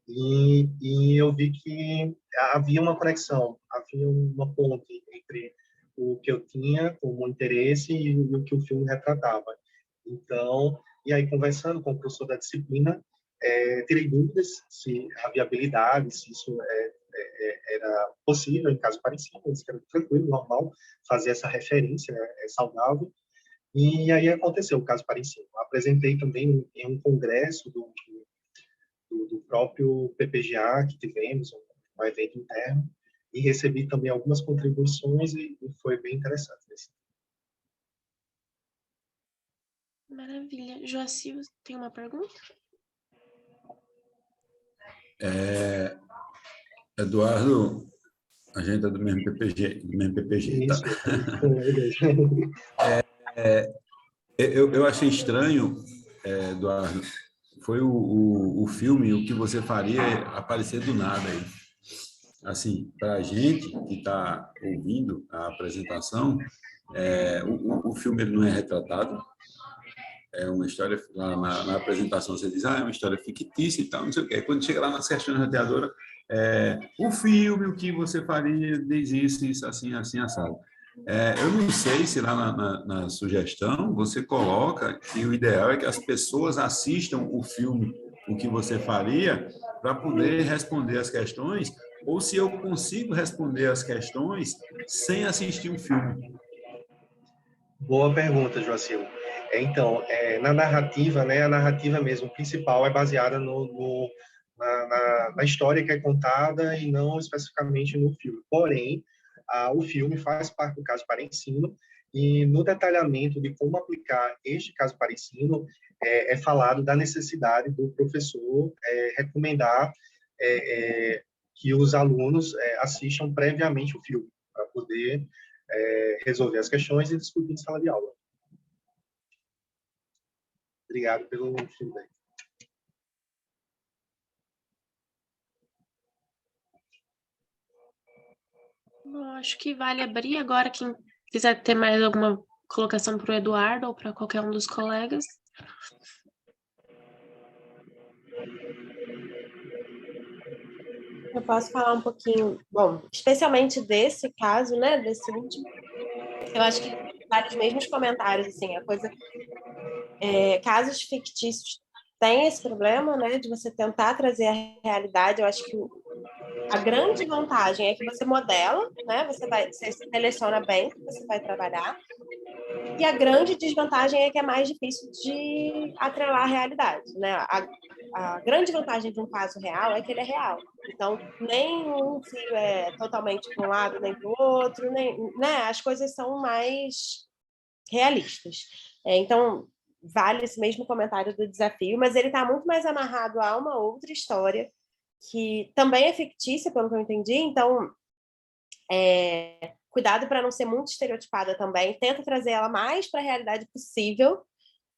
e eu vi que havia uma conexão, havia uma ponte entre o que eu tinha como interesse e o que o filme retratava. Então, e aí, conversando com o professor da disciplina, tirei dúvidas se a viabilidade, se isso era possível em caso parecido, disse que era tranquilo, normal, fazer essa referência, saudável. E aí aconteceu o caso para ensino. Apresentei também em um congresso do próprio PPGA que tivemos, um evento interno, e recebi também algumas contribuições e foi bem interessante. Maravilha. Joacir, tem uma pergunta? Eduardo, A gente é do mesmo PPG, tá? Isso. Eu achei estranho, Eduardo, foi o filme O que você faria aparecer do nada aí. Assim, para a gente que está ouvindo a apresentação, o filme ele não é retratado, é uma história, lá na apresentação você diz, é uma história fictícia e tal, não sei o quê. Quando chega lá nas questões roteadoras, o filme, o que você faria, diz isso, assim, assim, assado. Eu não sei se lá na sugestão você coloca que o ideal é que as pessoas assistam o filme, o que você faria, para poder responder as questões, ou se eu consigo responder as questões sem assistir um filme. Boa pergunta, Joacil. Então, na narrativa, né, a narrativa mesmo principal é baseada na história que é contada e não especificamente no filme. Porém, o filme faz parte do caso para ensino e no detalhamento de como aplicar este caso para ensino é falado da necessidade do professor recomendar que os alunos assistam previamente o filme para poder resolver as questões e discutir em sala de aula. Obrigado pelo feedback. Bom, acho que vale abrir agora quem quiser ter mais alguma colocação para o Eduardo ou para qualquer um dos colegas. Eu posso falar um pouquinho, bom, especialmente desse caso, né, desse último. Eu acho que vários mesmos comentários, assim, a coisa, casos fictícios têm esse problema, né, de você tentar trazer a realidade. Eu acho que a grande vantagem é que você modela, né, você seleciona bem o que você vai trabalhar, e a grande desvantagem é que é mais difícil de atrelar a realidade, né? A grande vantagem de um caso real é que ele é real. Então, nem um fio é totalmente para um lado nem para o outro, nem, né? As coisas são mais realistas. Então, vale esse mesmo comentário do desafio, mas ele está muito mais amarrado a uma outra história que também é fictícia, pelo que eu entendi. Então, cuidado para não ser muito estereotipada também. Tenta trazer ela mais para a realidade possível,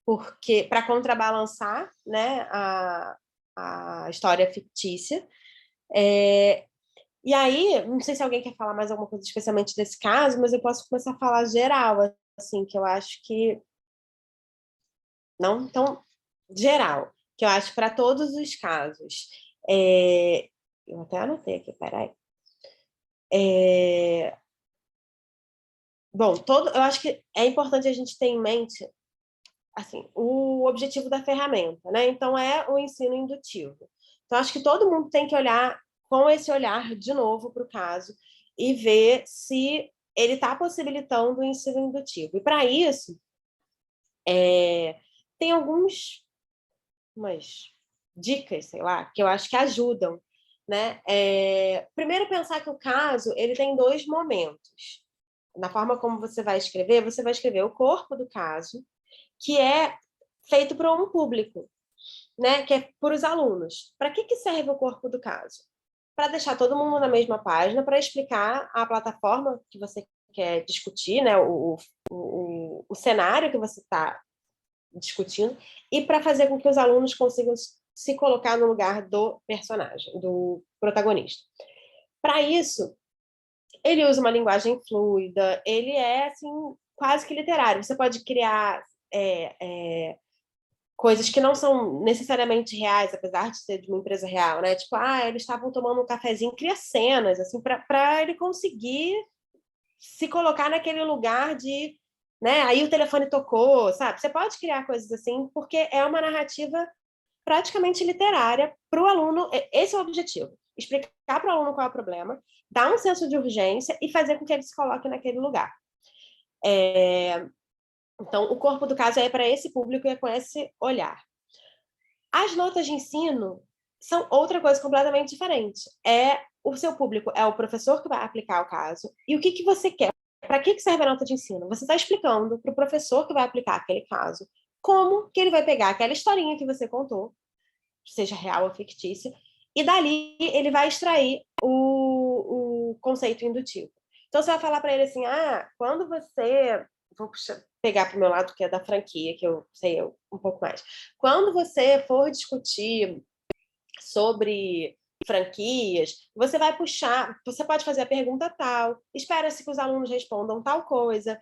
porque para contrabalançar, né, a história fictícia. E aí, não sei se alguém quer falar mais alguma coisa especialmente desse caso, mas eu posso começar a falar geral, assim, que eu acho que não tão geral, que eu acho para todos os casos. Eu até anotei aqui, peraí. Bom, eu acho que é importante a gente ter em mente assim, o objetivo da ferramenta, né? Então, é o ensino indutivo. Então, acho que todo mundo tem que olhar com esse olhar de novo para o caso e ver se ele está possibilitando o ensino indutivo. E, para isso, tem umas dicas, sei lá, que eu acho que ajudam. Né? Primeiro, pensar que o caso ele tem 2 momentos. Na forma como você vai escrever o corpo do caso, que é feito para um público, né? Que é por os alunos. Para que serve o corpo do caso? Para deixar todo mundo na mesma página, para explicar a plataforma que você quer discutir, né? O cenário que você está discutindo, e para fazer com que os alunos consigam se colocar no lugar do personagem, do protagonista. Para isso, ele usa uma linguagem fluida, ele é assim, quase que literário. Você pode criar coisas que não são necessariamente reais, apesar de ser de uma empresa real, né? Tipo, eles estavam tomando um cafezinho, cria cenas, assim, para ele conseguir se colocar naquele lugar de, né? Aí o telefone tocou, sabe? Você pode criar coisas assim, porque é uma narrativa praticamente literária para o aluno. Esse é o objetivo: explicar para o aluno qual é o problema, dar um senso de urgência e fazer com que ele se coloque naquele lugar. Então, o corpo do caso é para esse público e é com esse olhar. As notas de ensino são outra coisa completamente diferente. O seu público é o professor que vai aplicar o caso. E o que você quer? Para que serve a nota de ensino? Você está explicando para o professor que vai aplicar aquele caso como que ele vai pegar aquela historinha que você contou, seja real ou fictícia, e dali ele vai extrair o conceito indutivo. Então, você vai falar para ele assim, quando você... Vou pegar para o meu lado, que é da franquia, que eu sei um pouco mais. Quando você for discutir sobre franquias, você vai puxar, você pode fazer a pergunta tal, espera-se que os alunos respondam tal coisa,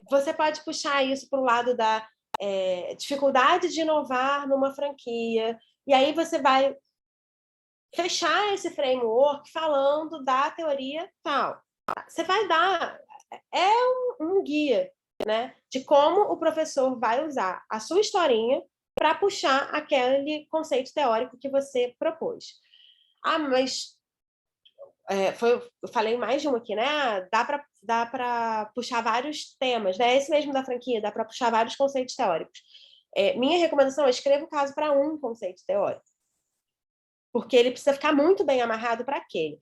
você pode puxar isso para o lado da dificuldade de inovar numa franquia, e aí você vai fechar esse framework falando da teoria tal. Você vai dar um guia, né, de como o professor vai usar a sua historinha para puxar aquele conceito teórico que você propôs. Mas eu falei mais de uma aqui, né? Dá para puxar vários temas, né? Esse mesmo da franquia, dá para puxar vários conceitos teóricos. Minha recomendação é escreva o caso para um conceito teórico, porque ele precisa ficar muito bem amarrado para aquele.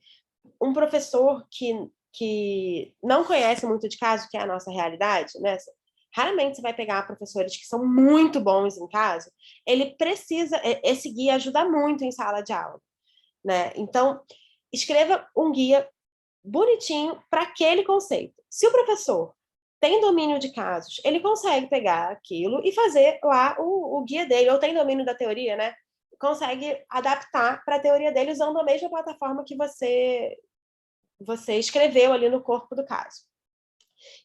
Um professor que não conhece muito de caso, que é a nossa realidade, né? Raramente você vai pegar professores que são muito bons em caso, ele precisa, esse guia ajuda muito em sala de aula, né? Então, escreva um guia bonitinho para aquele conceito. Se o professor tem domínio de casos, ele consegue pegar aquilo e fazer lá o guia dele, ou tem domínio da teoria, né? Consegue adaptar para a teoria dele usando a mesma plataforma que você escreveu ali no corpo do caso.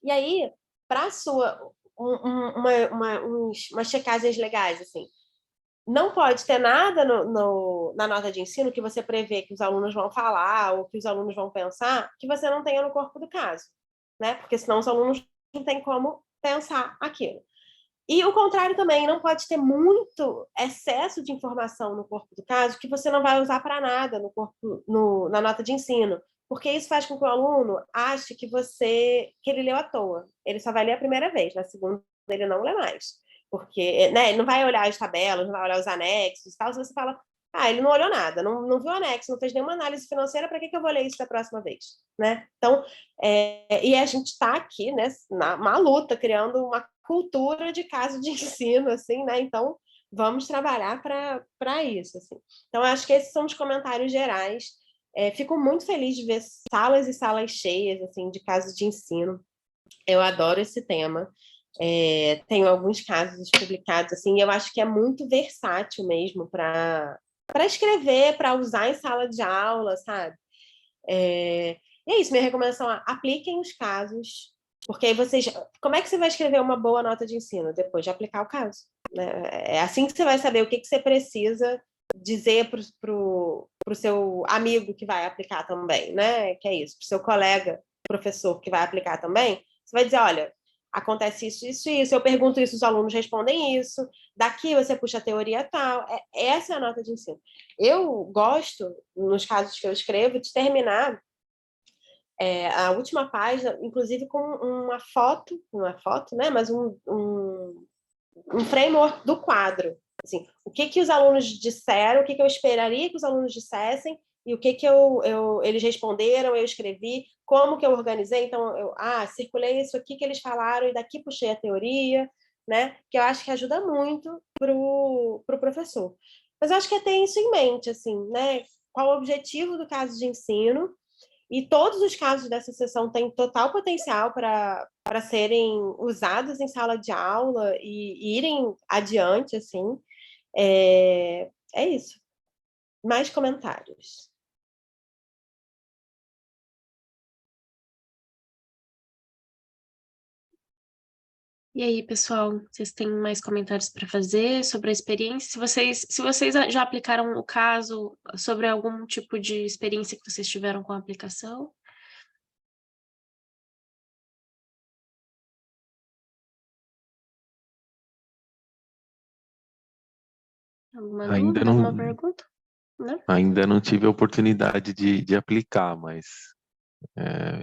E aí, para umas checagens legais, assim, não pode ter nada na nota de ensino que você prevê que os alunos vão falar ou que os alunos vão pensar que você não tenha no corpo do caso, né? Porque senão os alunos não têm como pensar aquilo. E o contrário também, não pode ter muito excesso de informação no corpo do caso que você não vai usar para nada na nota de ensino, porque isso faz com que o aluno ache que ele leu à toa. Ele só vai ler a primeira vez, na segunda ele não lê mais. Porque, né, ele não vai olhar as tabelas, não vai olhar os anexos e tal, se você fala, ele não olhou nada, não viu o anexo, não fez nenhuma análise financeira, para que eu vou ler isso da próxima vez? Né? Então, e a gente está aqui, né, numa luta, criando uma cultura de caso de ensino, assim, né? Então, vamos trabalhar para isso, assim. Então, acho que esses são os comentários gerais. Fico muito feliz de ver salas e salas cheias, assim, de casos de ensino. Eu adoro esse tema. Tenho alguns casos publicados, assim, e eu acho que é muito versátil mesmo para escrever, para usar em sala de aula, sabe? E é isso, minha recomendação é apliquem os casos, porque aí como é que você vai escrever uma boa nota de ensino? Depois de aplicar o caso, né? É assim que você vai saber o que você precisa dizer para o seu amigo que vai aplicar também, né? Que é isso, para o seu colega professor que vai aplicar também, você vai dizer, olha, acontece isso, isso, isso, eu pergunto isso, os alunos respondem isso, daqui você puxa a teoria tal, essa é a nota de ensino. Eu gosto, nos casos que eu escrevo, de terminar a última página, inclusive com uma foto, né, mas um framework do quadro. Assim, o que os alunos disseram, o que eu esperaria que os alunos dissessem, e o que eles responderam, eu escrevi, como que eu organizei, então circulei isso aqui que eles falaram, e daqui puxei a teoria, né, que eu acho que ajuda muito pro professor. Mas eu acho que é ter isso em mente, assim, né, qual o objetivo do caso de ensino, e todos os casos dessa sessão têm total potencial para serem usados em sala de aula e irem adiante, assim. É isso. Mais comentários. E aí, pessoal, vocês têm mais comentários para fazer sobre a experiência? Se vocês já aplicaram o caso, sobre algum tipo de experiência que vocês tiveram com a aplicação? Alguma dúvida, alguma pergunta? Não? Ainda não tive a oportunidade de aplicar, mas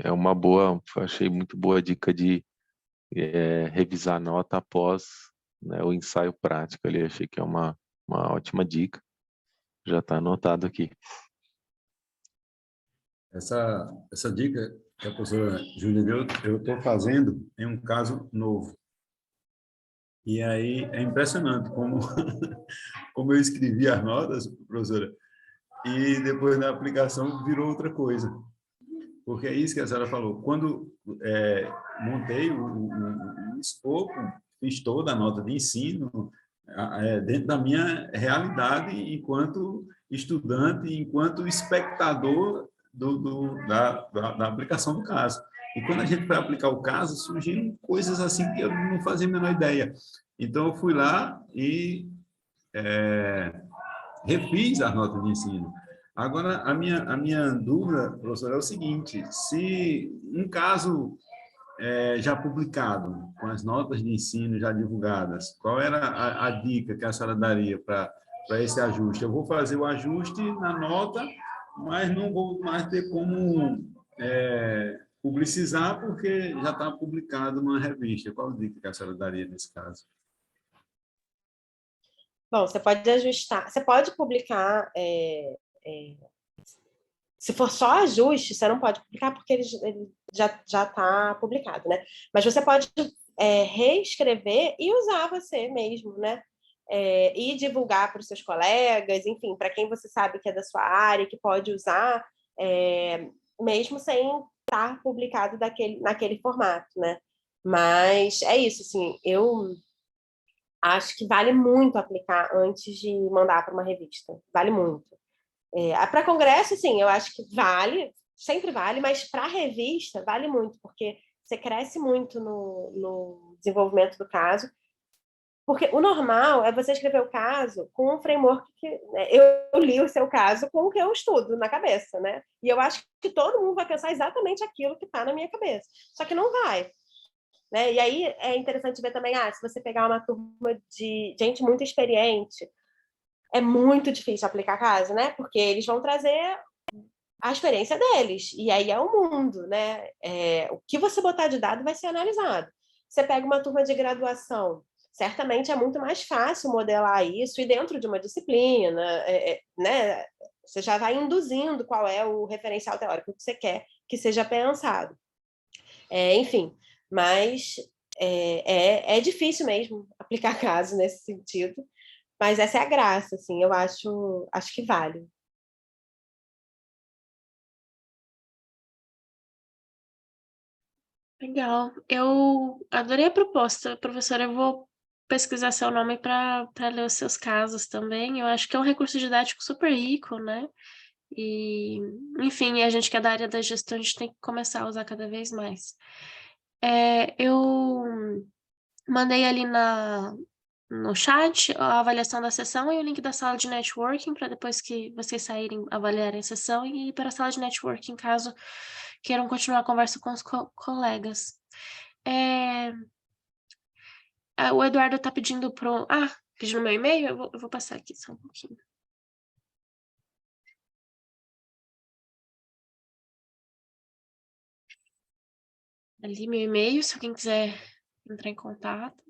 é uma boa, achei muito boa a dica de revisar a nota após, né, o ensaio prático ali. Achei que é uma ótima dica. Já está anotado aqui. Essa dica que a professora Júlia deu, eu estou fazendo em um caso novo. E aí é impressionante como eu escrevi as notas, professora, e depois na aplicação virou outra coisa. porque é isso que a senhora falou. Quando montei o escopo, fiz toda a nota de ensino dentro da minha realidade enquanto estudante, enquanto espectador da aplicação do caso. E quando a gente foi aplicar o caso, surgiram coisas assim que eu não fazia a menor ideia. Então, eu fui lá e refiz as notas de ensino. Agora, a minha dúvida, professor, é o seguinte: se um caso já publicado, com as notas de ensino já divulgadas, qual era a dica que a senhora daria para esse ajuste? Eu vou fazer o ajuste na nota, mas não vou mais ter como publicizar, porque já está publicado numa revista. Qual a dica que a senhora daria nesse caso? Bom, você pode ajustar, você pode publicar, se for só ajuste, você não pode publicar porque ele já está publicado, né? Mas você pode reescrever e usar você mesmo, né? E divulgar para os seus colegas, enfim, para quem você sabe que é da sua área, que pode usar, mesmo sem estar publicado naquele formato, né? Mas é isso, assim, eu acho que vale muito aplicar antes de mandar para uma revista. Vale muito. Para congresso, sim, eu acho que vale, sempre vale, mas para revista vale muito, porque você cresce muito no desenvolvimento do caso. Porque o normal é você escrever o caso com um framework que... Né, eu li o seu caso com o que eu estudo na cabeça, né? E eu acho que todo mundo vai pensar exatamente aquilo que está na minha cabeça. Só que não vai. Né? E aí é interessante ver também, se você pegar uma turma de gente muito experiente, é muito difícil aplicar caso, né? Porque eles vão trazer a experiência deles, e aí é o mundo, né? O que você botar de dado vai ser analisado. Você pega uma turma de graduação, certamente é muito mais fácil modelar isso, e dentro de uma disciplina, né? Você já vai induzindo qual é o referencial teórico que você quer que seja pensado. Enfim, mas é difícil mesmo aplicar caso nesse sentido, mas essa é a graça, assim, eu acho que vale. Legal. Eu adorei a proposta, professora. Eu vou pesquisar seu nome para ler os seus casos também. Eu acho que é um recurso didático super rico, né? E, enfim, a gente que é da área da gestão, a gente tem que começar a usar cada vez mais. Eu mandei ali no chat a avaliação da sessão e o link da sala de networking para depois que vocês saírem avaliarem a sessão e ir para a sala de networking, caso queiram continuar a conversa com os colegas. O Eduardo está pedindo pedindo meu e-mail, eu vou passar aqui só um pouquinho. Ali meu e-mail, se alguém quiser entrar em contato.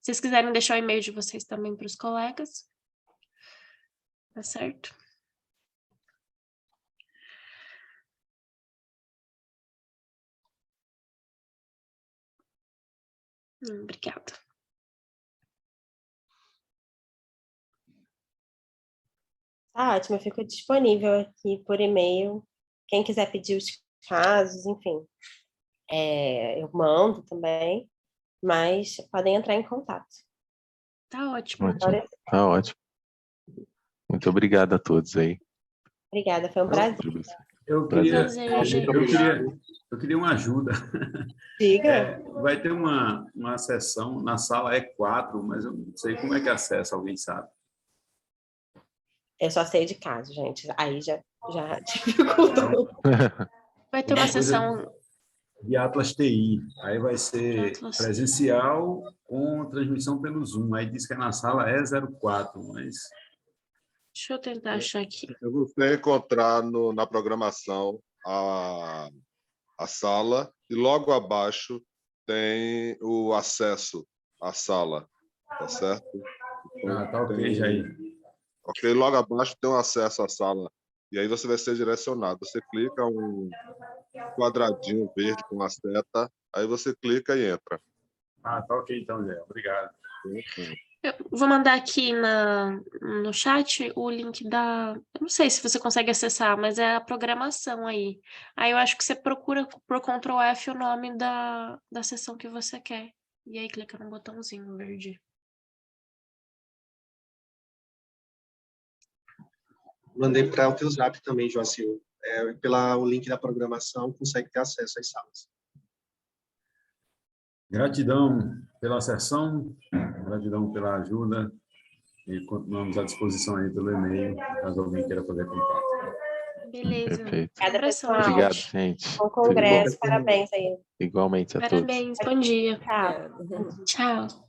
Se vocês quiserem deixar o e-mail de vocês também para os colegas. Tá certo? Obrigada. Tá ótimo, eu fico disponível aqui por e-mail. Quem quiser pedir os casos, enfim, eu mando também, mas podem entrar em contato. Tá ótimo. Ótimo. Tá ótimo. Muito obrigado a todos aí. Obrigada, foi um prazer. Eu Prazer, gente. queria uma ajuda. Diga. Vai ter uma sessão na sala E4, mas eu não sei como é que acessa, alguém sabe? Eu só sei de caso, gente. Aí já dificultou. Vai ter uma sessão de Atlas TI. Aí vai ser presencial com transmissão pelo Zoom. Aí diz que é na sala E04, mas... Deixa eu tentar achar aqui. Eu vou encontrar na programação a sala e logo abaixo tem o acesso à sala, tá certo? Então, tá ok, Jair. Ok, logo abaixo tem um acesso à sala. E aí você vai ser direcionado. Você clica um quadradinho verde com uma seta, aí você clica e entra. Tá ok então, Zé. Obrigado. Sim. Eu vou mandar aqui no chat o link eu não sei se você consegue acessar, mas é a programação aí. Aí eu acho que você procura por Ctrl F o nome da sessão que você quer. E aí clica no botãozinho verde. Mandei para o teu zap também, Joacil. O link da programação, consegue ter acesso às salas. Gratidão pela sessão, gratidão pela ajuda e continuamos à disposição aí pelo e-mail, caso alguém queira fazer contato. Beleza. Perfeito. Obrigada, Abração, pessoal. Obrigado, gente. gente. Bom Tudo bom? congresso, parabéns aí. Igualmente a todos. Parabéns, bom dia. Tchau. Tchau.